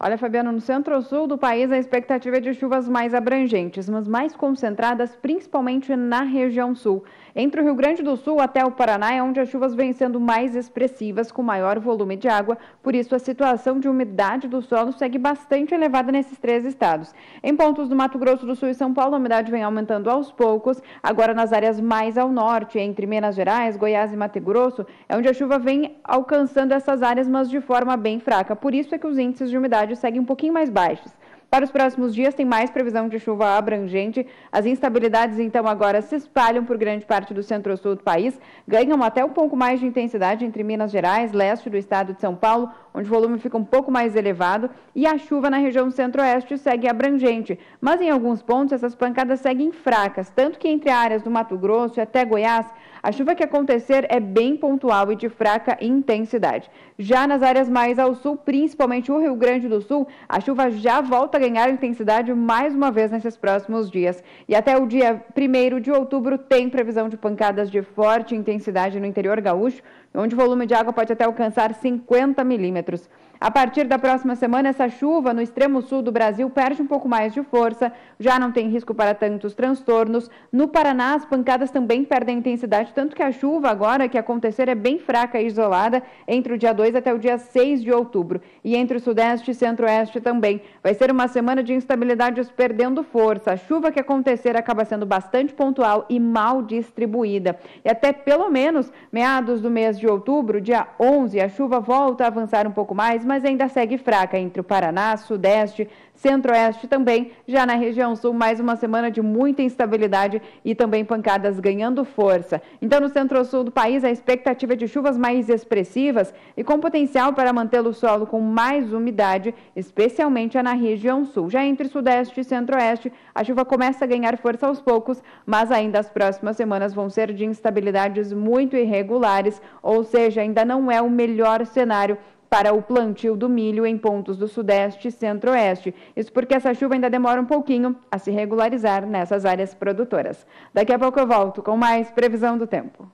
Olha, Fabiano, no centro-sul do país a expectativa é de chuvas mais abrangentes, mas mais concentradas principalmente na região sul. Entre o Rio Grande do Sul até o Paraná é onde as chuvas vêm sendo mais expressivas, com maior volume de água, por isso a situação de umidade do solo segue bastante elevada nesses três estados. Em pontos do Mato Grosso do Sul e São Paulo, a umidade vem aumentando aos poucos. Agora nas áreas mais ao norte, entre Minas Gerais, Goiás e Mato Grosso, é onde a chuva vem alcançando essas áreas, mas de forma bem fraca. Por isso é que os índices de umidade seguem um pouquinho mais baixos. Para os próximos dias tem mais previsão de chuva abrangente. As instabilidades então agora se espalham por grande parte do centro-sul do país, ganham até um pouco mais de intensidade entre Minas Gerais, leste do estado de São Paulo, onde o volume fica um pouco mais elevado, e a chuva na região centro-oeste segue abrangente. Mas em alguns pontos essas pancadas seguem fracas, tanto que entre áreas do Mato Grosso e até Goiás, a chuva que acontecer é bem pontual e de fraca intensidade. Já nas áreas mais ao sul, principalmente o Rio Grande do Sul, a chuva já volta a ganhar intensidade mais uma vez nesses próximos dias. E até o dia 1º de outubro tem previsão de pancadas de forte intensidade no interior gaúcho, onde o volume de água pode até alcançar 50 milímetros. A partir da próxima semana, essa chuva no extremo sul do Brasil perde um pouco mais de força, já não tem risco para tantos transtornos. No Paraná, as pancadas também perdem intensidade, tanto que a chuva agora que acontecer é bem fraca e isolada entre o dia 2 até o dia 6 de outubro. E entre o sudeste e centro-oeste também. Vai ser uma semana de instabilidades perdendo força. A chuva que acontecer acaba sendo bastante pontual e mal distribuída. E até pelo menos meados do mês de outubro, dia 11, a chuva volta a avançar um pouco mais, mas ainda segue fraca entre o Paraná, Sudeste, Centro-Oeste também. Já na região Sul, mais uma semana de muita instabilidade e também pancadas ganhando força. Então, no Centro-Sul do país, a expectativa é de chuvas mais expressivas e com potencial para manter o solo com mais umidade, especialmente na região Sul. Já entre Sudeste e Centro-Oeste, a chuva começa a ganhar força aos poucos, mas ainda as próximas semanas vão ser de instabilidades muito irregulares, ou seja, ainda não é o melhor cenário para o plantio do milho em pontos do Sudeste e Centro-Oeste. Isso porque essa chuva ainda demora um pouquinho a se regularizar nessas áreas produtoras. Daqui a pouco eu volto com mais previsão do tempo.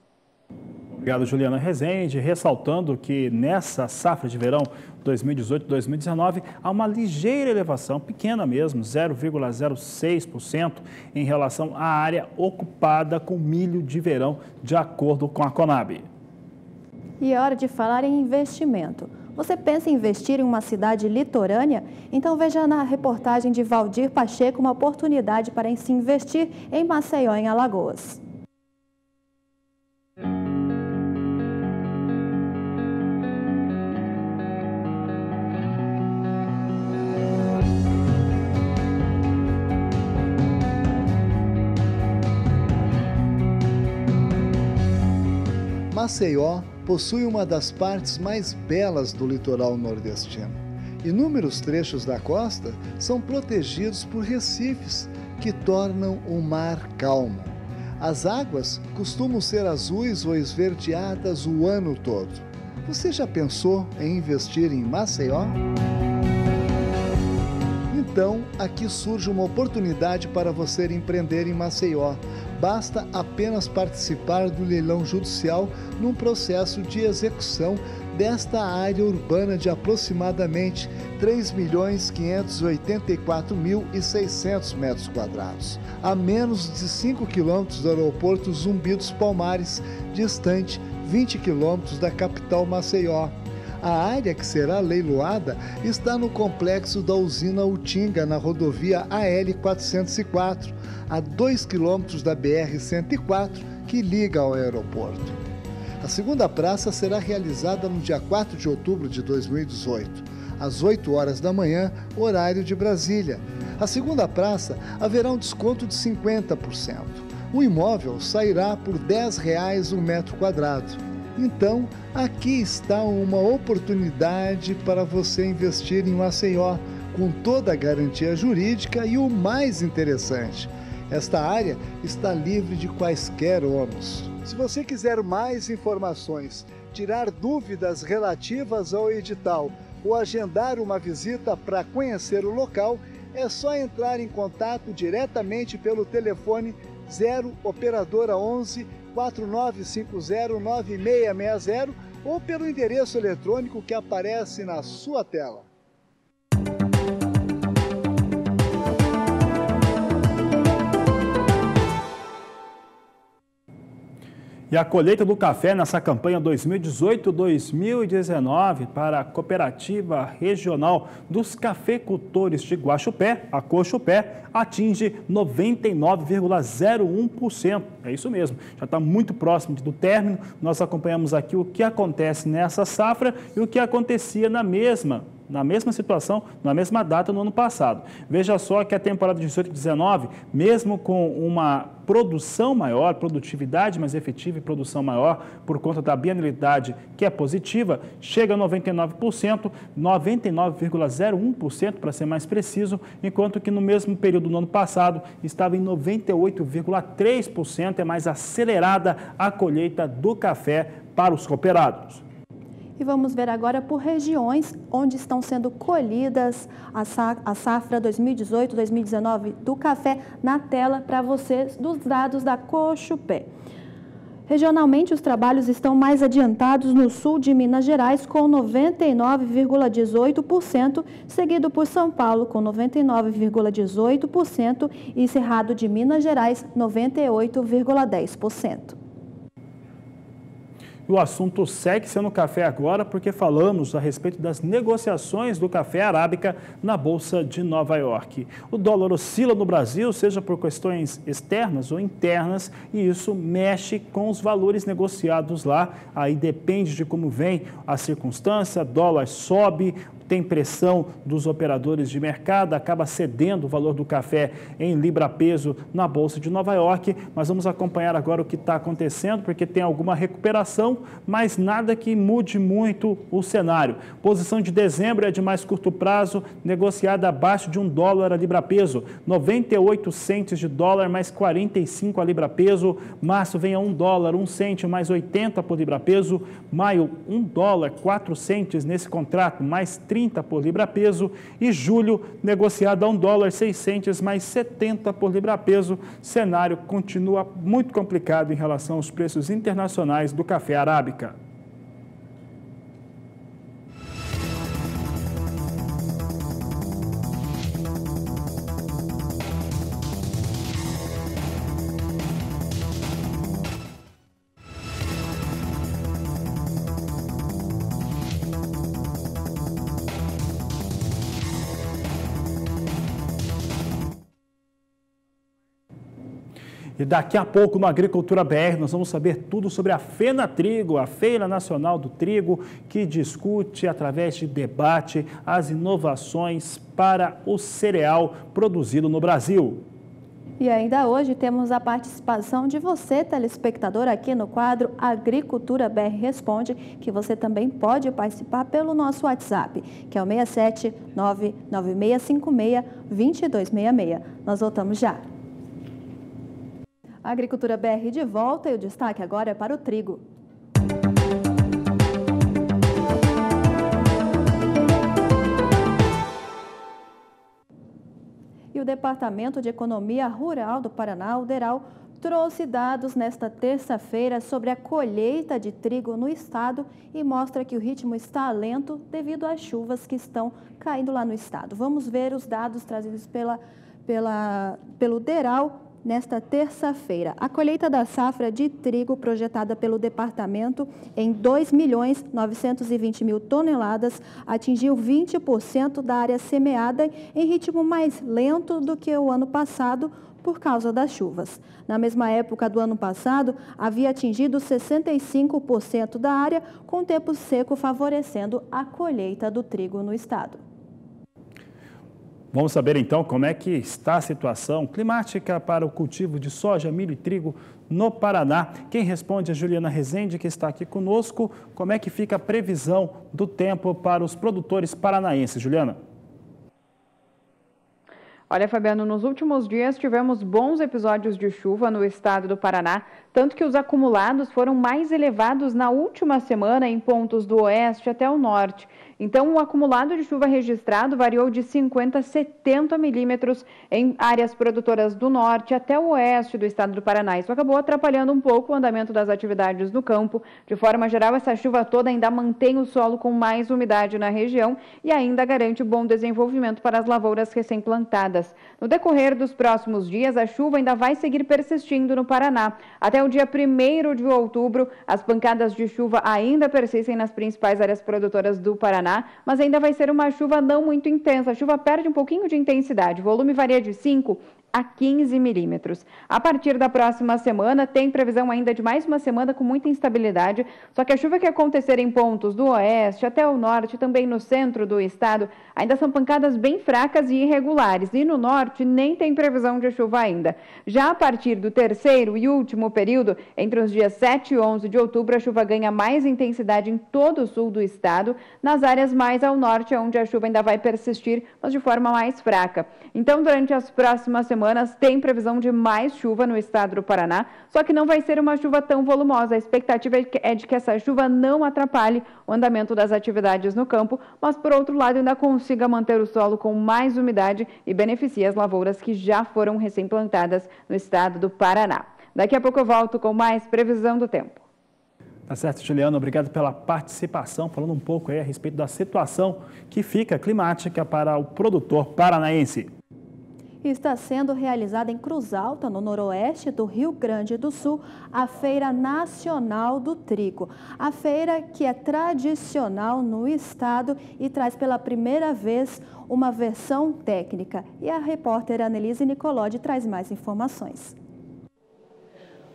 Obrigado, Juliana Rezende, ressaltando que nessa safra de verão 2018-2019 há uma ligeira elevação, pequena mesmo, 0,06% em relação à área ocupada com milho de verão, de acordo com a Conab. E é hora de falar em investimento. Você pensa em investir em uma cidade litorânea? Então veja na reportagem de Valdir Pacheco uma oportunidade para se investir em Maceió, em Alagoas. Maceió possui uma das partes mais belas do litoral nordestino. Inúmeros trechos da costa são protegidos por recifes que tornam o mar calmo. As águas costumam ser azuis ou esverdeadas o ano todo. Você já pensou em investir em Maceió? Então, aqui surge uma oportunidade para você empreender em Maceió. Basta apenas participar do leilão judicial num processo de execução desta área urbana de aproximadamente 3.584.600 metros quadrados, a menos de 5 quilômetros do aeroporto Zumbi dos Palmares, distante 20 quilômetros da capital Maceió. A área que será leiloada está no complexo da usina Utinga, na rodovia AL-404, a 2 quilômetros da BR-104, que liga ao aeroporto. A segunda praça será realizada no dia 4 de outubro de 2018, às 8 horas da manhã, horário de Brasília. A segunda praça haverá um desconto de 50%. O imóvel sairá por R$ 10 o metro quadrado. Então, aqui está uma oportunidade para você investir em Maceió, com toda a garantia jurídica e o mais interessante, esta área está livre de quaisquer ônus. Se você quiser mais informações, tirar dúvidas relativas ao edital ou agendar uma visita para conhecer o local, é só entrar em contato diretamente pelo telefone 0 operadora 11 4950-9660 ou pelo endereço eletrônico que aparece na sua tela. E a colheita do café nessa campanha 2018-2019 para a Cooperativa Regional dos Cafeicultores de Guaxupé, a Coxupé, atinge 99,01%. É isso mesmo, já está muito próximo do término. Nós acompanhamos aqui o que acontece nessa safra e o que acontecia na mesma situação, na mesma data no ano passado. Veja só que a temporada de 18-19, mesmo com uma produção maior, produtividade mais efetiva e produção maior, por conta da bianualidade que é positiva, chega a 99%, 99,01% para ser mais preciso, enquanto que no mesmo período do ano passado estava em 98,3%, é mais acelerada a colheita do café para os cooperados. E vamos ver agora por regiões onde estão sendo colhidas a safra 2018-2019 do café na tela para vocês dos dados da Coxupé. Regionalmente, os trabalhos estão mais adiantados no sul de Minas Gerais, com 99,18%, seguido por São Paulo, com 99,18%, e Cerrado de Minas Gerais, 98,10%. O assunto segue sendo café agora, porque falamos a respeito das negociações do café arábica na Bolsa de Nova York. O dólar oscila no Brasil, seja por questões externas ou internas, e isso mexe com os valores negociados lá. Aí depende de como vem a circunstância, dólar sobe, tem pressão dos operadores de mercado, acaba cedendo o valor do café em libra-peso na Bolsa de Nova York. Mas vamos acompanhar agora o que está acontecendo, porque tem alguma recuperação, mas nada que mude muito o cenário. Posição de dezembro é de mais curto prazo, negociada abaixo de $1 a libra-peso, 98 centes de dólar mais 45 a libra-peso. Março vem a $1, 1 cente mais 80 por libra-peso. Maio, $1, 4 centes nesse contrato, mais 30 por libra-peso, e julho negociado a $1, 6 centes mais 70 por libra-peso. Cenário continua muito complicado em relação aos preços internacionais do café arábica. E daqui a pouco, no Agricultura BR, nós vamos saber tudo sobre a FENATRIGO, a Feira Nacional do Trigo, que discute, através de debate, as inovações para o cereal produzido no Brasil. E ainda hoje temos a participação de você, telespectador, aqui no quadro Agricultura BR Responde, que você também pode participar pelo nosso WhatsApp, que é o 67996562266. Nós voltamos já. A Agricultura BR de volta, e o destaque agora é para o trigo. E o Departamento de Economia Rural do Paraná, o DERAL, trouxe dados nesta terça-feira sobre a colheita de trigo no estado e mostra que o ritmo está lento devido às chuvas que estão caindo lá no estado. Vamos ver os dados trazidos pelo DERAL nesta terça-feira. A colheita da safra de trigo projetada pelo departamento em 2.920.000 toneladas atingiu 20% da área semeada em ritmo mais lento do que o ano passado, por causa das chuvas. Na mesma época do ano passado, havia atingido 65% da área, com tempo seco favorecendo a colheita do trigo no estado. Vamos saber então como é que está a situação climática para o cultivo de soja, milho e trigo no Paraná. Quem responde é Juliana Rezende, que está aqui conosco. Como é que fica a previsão do tempo para os produtores paranaenses, Juliana? Olha, Fabiano, nos últimos dias tivemos bons episódios de chuva no estado do Paraná, tanto que os acumulados foram mais elevados na última semana em pontos do oeste até o norte. Então, o acumulado de chuva registrado variou de 50 a 70 milímetros em áreas produtoras do norte até o oeste do estado do Paraná. Isso acabou atrapalhando um pouco o andamento das atividades no campo. De forma geral, essa chuva toda ainda mantém o solo com mais umidade na região e ainda garante bom desenvolvimento para as lavouras recém-plantadas. No decorrer dos próximos dias, a chuva ainda vai seguir persistindo no Paraná. Até o dia 1º de outubro, as pancadas de chuva ainda persistem nas principais áreas produtoras do Paraná, mas ainda vai ser uma chuva não muito intensa. A chuva perde um pouquinho de intensidade. O volume varia de 5 a 15 milímetros. A partir da próxima semana, tem previsão ainda de mais uma semana com muita instabilidade, só que a chuva que acontecer em pontos do oeste até o norte, também no centro do estado, ainda são pancadas bem fracas e irregulares, e no norte nem tem previsão de chuva ainda. Já a partir do terceiro e último período, entre os dias 7 e 11 de outubro, a chuva ganha mais intensidade em todo o sul do estado, nas áreas mais ao norte, onde a chuva ainda vai persistir, mas de forma mais fraca. Então, durante as próximas semanas, tem previsão de mais chuva no estado do Paraná, só que não vai ser uma chuva tão volumosa. A expectativa é de que essa chuva não atrapalhe o andamento das atividades no campo, mas, por outro lado, ainda consiga manter o solo com mais umidade e beneficie as lavouras que já foram recém-plantadas no estado do Paraná. Daqui a pouco eu volto com mais previsão do tempo. Tá certo, Juliana. Obrigado pela participação, falando um pouco aí a respeito da situação que fica climática para o produtor paranaense. Está sendo realizada em Cruz Alta, no noroeste do Rio Grande do Sul, a Feira Nacional do Trigo. A feira que é tradicional no estado e traz pela primeira vez uma versão técnica. E a repórter Annelise Nicolodi traz mais informações.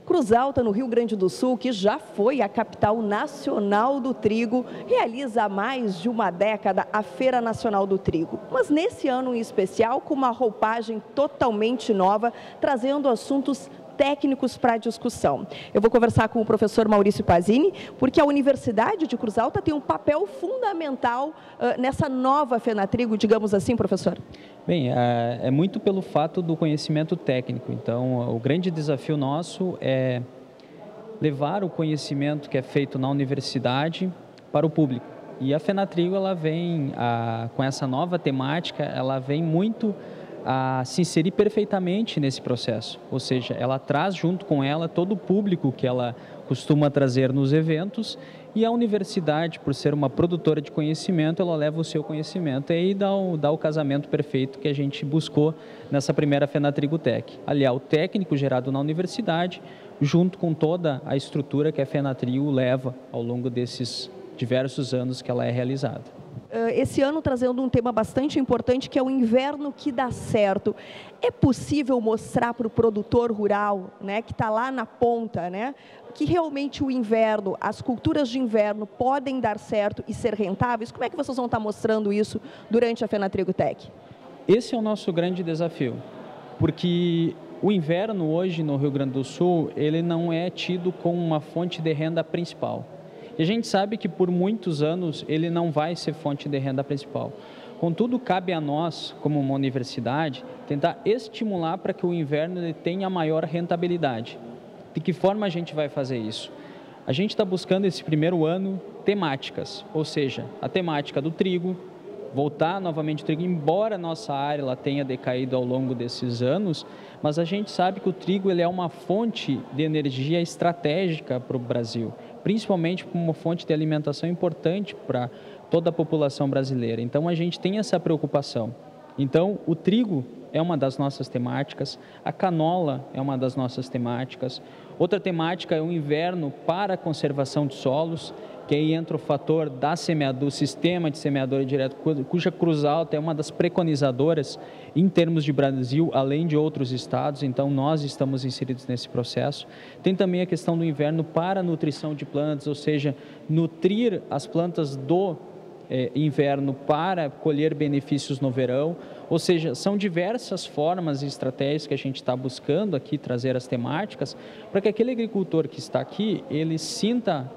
Cruz Alta, no Rio Grande do Sul, que já foi a capital nacional do trigo, realiza há mais de uma década a Feira Nacional do Trigo. Mas nesse ano em especial, com uma roupagem totalmente nova, trazendo assuntos técnicos para a discussão. Eu vou conversar com o professor Maurício Pazini, porque a Universidade de Cruz Alta tem um papel fundamental nessa nova Fenatrigo, digamos assim, professor. Bem, é muito pelo fato do conhecimento técnico. Então, o grande desafio nosso é levar o conhecimento que é feito na universidade para o público. E a Fenatrigo, ela vem, com essa nova temática, ela vem muito a se inserir perfeitamente nesse processo, ou seja, ela traz junto com ela todo o público que ela costuma trazer nos eventos e a universidade, por ser uma produtora de conhecimento, ela leva o seu conhecimento e aí dá o casamento perfeito que a gente buscou nessa primeira Fenatrigo Tech. Aliás, o técnico gerado na universidade, junto com toda a estrutura que a Fenatrigo leva ao longo desses diversos anos que ela é realizada. Esse ano trazendo um tema bastante importante, que é o inverno que dá certo. É possível mostrar para o produtor rural, né, que está lá na ponta, né, que realmente o inverno, as culturas de inverno podem dar certo e ser rentáveis? Como é que vocês vão estar mostrando isso durante a Fenatrigo Tech? Esse é o nosso grande desafio, porque o inverno hoje no Rio Grande do Sul, ele não é tido como uma fonte de renda principal. E a gente sabe que por muitos anos ele não vai ser fonte de renda principal. Contudo, cabe a nós, como uma universidade, tentar estimular para que o inverno ele tenha maior rentabilidade. De que forma a gente vai fazer isso? A gente está buscando esse primeiro ano temáticas, ou seja, a temática do trigo, voltar novamente o trigo, embora a nossa área ela tenha decaído ao longo desses anos, mas a gente sabe que o trigo ele é uma fonte de energia estratégica para o Brasil, principalmente como uma fonte de alimentação importante para toda a população brasileira. Então a gente tem essa preocupação. Então o trigo é uma das nossas temáticas, a canola é uma das nossas temáticas. Outra temática é o inverno para a conservação de solos, que aí entra o fator do sistema de semeadura direta, cuja Cruz Alta é uma das preconizadoras em termos de Brasil, além de outros estados, então nós estamos inseridos nesse processo. Tem também a questão do inverno para a nutrição de plantas, ou seja, nutrir as plantas do inverno para colher benefícios no verão, ou seja, são diversas formas e estratégias que a gente está buscando aqui trazer as temáticas para que aquele agricultor que está aqui, ele sinta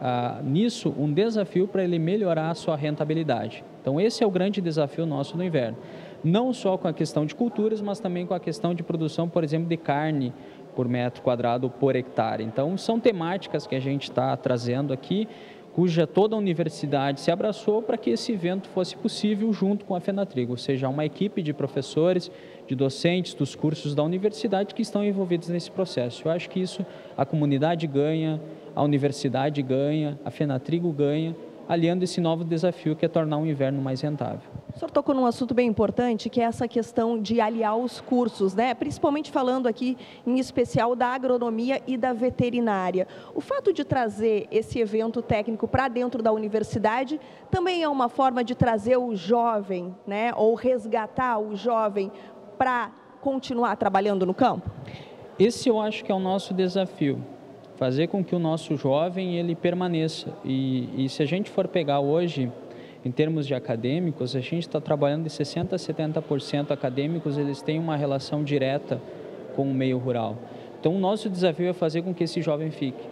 nisso um desafio para ele melhorar a sua rentabilidade. Então esse é o grande desafio nosso no inverno, não só com a questão de culturas, mas também com a questão de produção, por exemplo, de carne por metro quadrado ou por hectare. Então são temáticas que a gente está trazendo aqui, cuja toda a universidade se abraçou para que esse evento fosse possível junto com a FENATRIGO, ou seja, uma equipe de professores, de docentes dos cursos da universidade que estão envolvidos nesse processo. Eu acho que isso a comunidade ganha, a universidade ganha, a FENATRIGO ganha, aliando esse novo desafio que é tornar o inverno mais rentável. O senhor tocou num assunto bem importante, que é essa questão de aliar os cursos, né? Principalmente falando aqui, em especial, da agronomia e da veterinária. O fato de trazer esse evento técnico para dentro da universidade também é uma forma de trazer o jovem, né? Ou resgatar o jovem para continuar trabalhando no campo? Esse eu acho que é o nosso desafio. Fazer com que o nosso jovem ele permaneça. E se a gente for pegar hoje, em termos de acadêmicos, a gente está trabalhando de 60% a 70% acadêmicos, eles têm uma relação direta com o meio rural. Então, o nosso desafio é fazer com que esse jovem fique.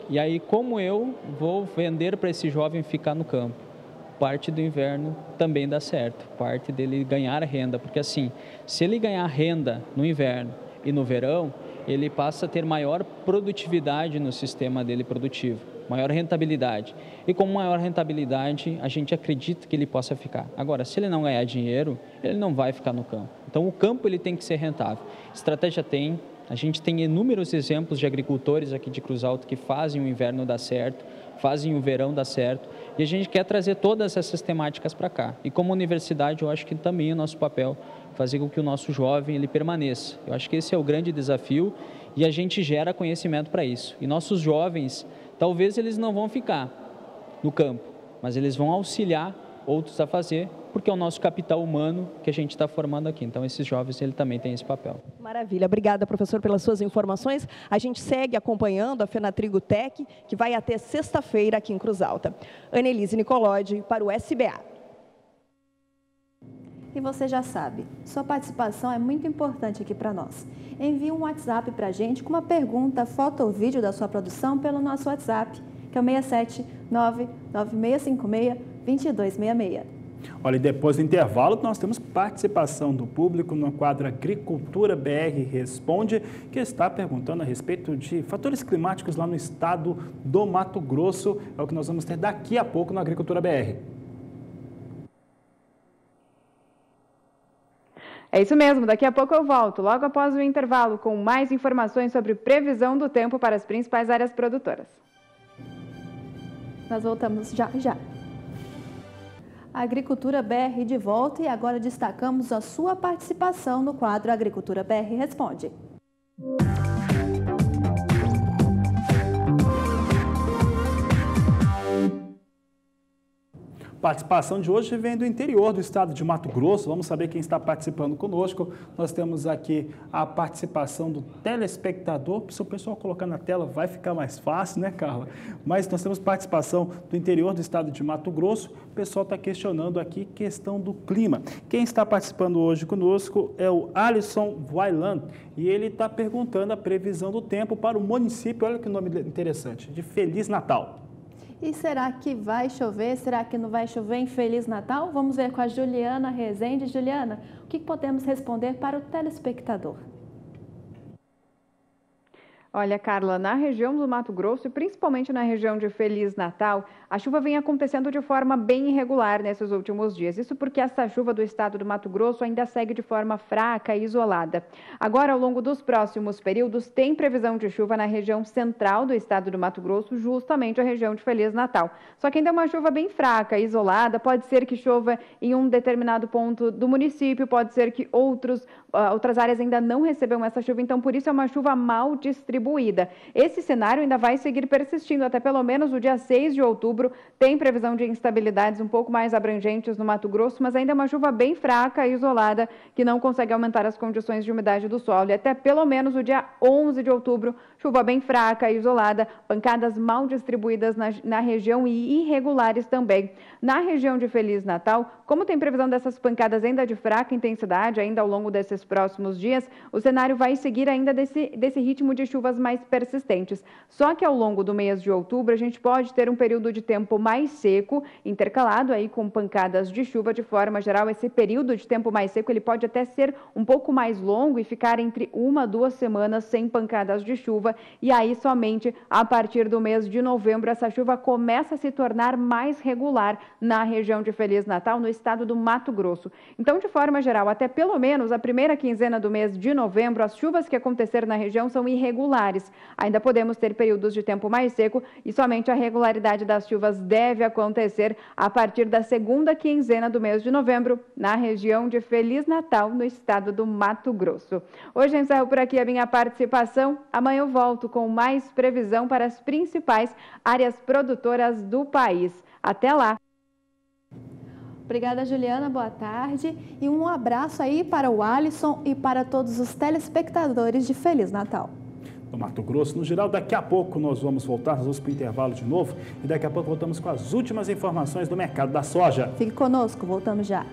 E aí, como eu vou vender para esse jovem ficar no campo? Parte do inverno também dá certo, parte dele ganhar renda, porque assim, se ele ganhar renda no inverno e no verão, ele passa a ter maior produtividade no sistema dele produtivo, maior rentabilidade. E com maior rentabilidade, a gente acredita que ele possa ficar. Agora, se ele não ganhar dinheiro, ele não vai ficar no campo. Então, o campo ele tem que ser rentável. Estratégia tem, a gente tem inúmeros exemplos de agricultores aqui de Cruz Alta que fazem o inverno dar certo, fazem o verão dar certo, e a gente quer trazer todas essas temáticas para cá. E como universidade, eu acho que também é o nosso papel fazer com que o nosso jovem ele permaneça. Eu acho que esse é o grande desafio e a gente gera conhecimento para isso. E nossos jovens, talvez eles não vão ficar no campo, mas eles vão auxiliar outros a fazer, porque é o nosso capital humano que a gente está formando aqui. Então, esses jovens ele também tem esse papel. Maravilha. Obrigada, professor, pelas suas informações. A gente segue acompanhando a FENATRIGO Tech, que vai até sexta-feira aqui em Cruz Alta. Annelise Nicolodi, para o SBA. E você já sabe, sua participação é muito importante aqui para nós. Envie um WhatsApp para a gente com uma pergunta, foto ou vídeo da sua produção pelo nosso WhatsApp, que é o 67996562266. Olha, e depois do intervalo, nós temos participação do público no quadro Agricultura BR Responde, que está perguntando a respeito de fatores climáticos lá no estado do Mato Grosso. É o que nós vamos ter daqui a pouco no Agricultura BR. É isso mesmo, daqui a pouco eu volto, logo após o intervalo, com mais informações sobre previsão do tempo para as principais áreas produtoras. Nós voltamos já. A Agricultura BR de volta e agora destacamos a sua participação no quadro Agricultura BR Responde. Participação de hoje vem do interior do estado de Mato Grosso. Vamos saber quem está participando conosco. Nós temos aqui a participação do telespectador. Se o pessoal colocar na tela vai ficar mais fácil, né, Carla? Mas nós temos participação do interior do estado de Mato Grosso. O pessoal está questionando aqui questão do clima. Quem está participando hoje conosco é o Alisson Vailan e ele está perguntando a previsão do tempo para o município. Olha que nome interessante, de Feliz Natal. E será que vai chover? Será que não vai chover em Feliz Natal? Vamos ver com a Juliana Rezende. Juliana, o que podemos responder para o telespectador? Olha, Carla, na região do Mato Grosso e principalmente na região de Feliz Natal, a chuva vem acontecendo de forma bem irregular nesses últimos dias. Isso porque essa chuva do estado do Mato Grosso ainda segue de forma fraca e isolada. Agora, ao longo dos próximos períodos, tem previsão de chuva na região central do estado do Mato Grosso, justamente a região de Feliz Natal. Só que ainda é uma chuva bem fraca, isolada, pode ser que chova em um determinado ponto do município, pode ser que outras áreas ainda não recebam essa chuva, então por isso é uma chuva mal distribuída. Esse cenário ainda vai seguir persistindo até pelo menos o dia 6 de outubro. Tem previsão de instabilidades um pouco mais abrangentes no Mato Grosso, mas ainda é uma chuva bem fraca e isolada que não consegue aumentar as condições de umidade do solo. E até pelo menos o dia 11 de outubro, chuva bem fraca e isolada, pancadas mal distribuídas na região e irregulares também. Na região de Feliz Natal, como tem previsão dessas pancadas ainda de fraca intensidade, ainda ao longo desses próximos dias, o cenário vai seguir ainda desse ritmo de chuvas mais persistentes. Só que ao longo do mês de outubro, a gente pode ter um período de tempo mais seco, intercalado aí com pancadas de chuva de forma geral. Esse período de tempo mais seco, ele pode até ser um pouco mais longo e ficar entre 1 a 2 semanas sem pancadas de chuva. E aí, somente a partir do mês de novembro, essa chuva começa a se tornar mais regular na região de Feliz Natal, no estado do Mato Grosso. Então, de forma geral, até pelo menos a primeira quinzena do mês de novembro, as chuvas que acontecerem na região são irregulares. Ainda podemos ter períodos de tempo mais seco e somente a regularidade das chuvas deve acontecer a partir da segunda quinzena do mês de novembro, na região de Feliz Natal, no estado do Mato Grosso. Hoje encerro por aqui a minha participação. Amanhã eu volto com mais previsão para as principais áreas produtoras do país. Até lá! Obrigada, Juliana. Boa tarde. E um abraço aí para o Alisson e para todos os telespectadores de Feliz Natal. No Mato Grosso, no geral, daqui a pouco nós vamos voltar, nós vamos para o intervalo de novo e daqui a pouco voltamos com as últimas informações do mercado da soja. Fique conosco, voltamos já.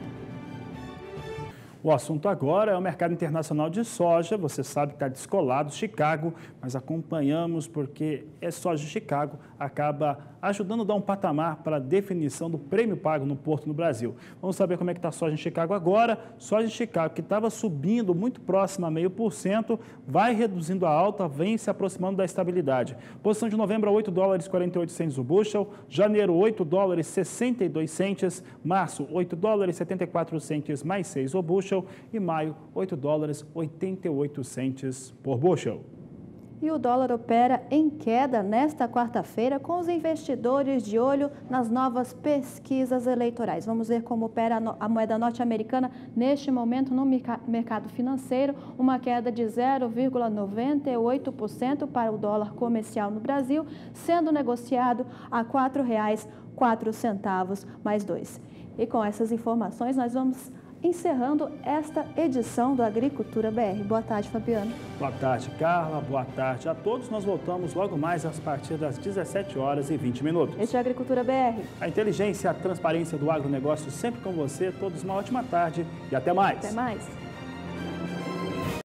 O assunto agora é o mercado internacional de soja. Você sabe que está descolado Chicago, mas acompanhamos porque a soja de Chicago acaba ajudando a dar um patamar para a definição do prêmio pago no porto no Brasil. Vamos saber como é que está a soja em Chicago agora. Soja de Chicago, que estava subindo muito próximo a 0,5%, vai reduzindo a alta, vem se aproximando da estabilidade. Posição de novembro a $8,48 o bushel, janeiro $8,62, março $8,74 mais 6 o bushel e maio $8,88 por bushel. E o dólar opera em queda nesta quarta-feira com os investidores de olho nas novas pesquisas eleitorais. Vamos ver como opera a moeda norte-americana neste momento no mercado financeiro. Uma queda de 0,98% para o dólar comercial no Brasil, sendo negociado a R$ 4,04 mais 2. E com essas informações nós vamos encerrando esta edição do Agricultura BR. Boa tarde, Fabiano. Boa tarde, Carla. Boa tarde a todos. Nós voltamos logo mais a partir das 17h20. Este é a Agricultura BR. A inteligência e a transparência do agronegócio sempre com você. Todos uma ótima tarde e até mais. Até mais.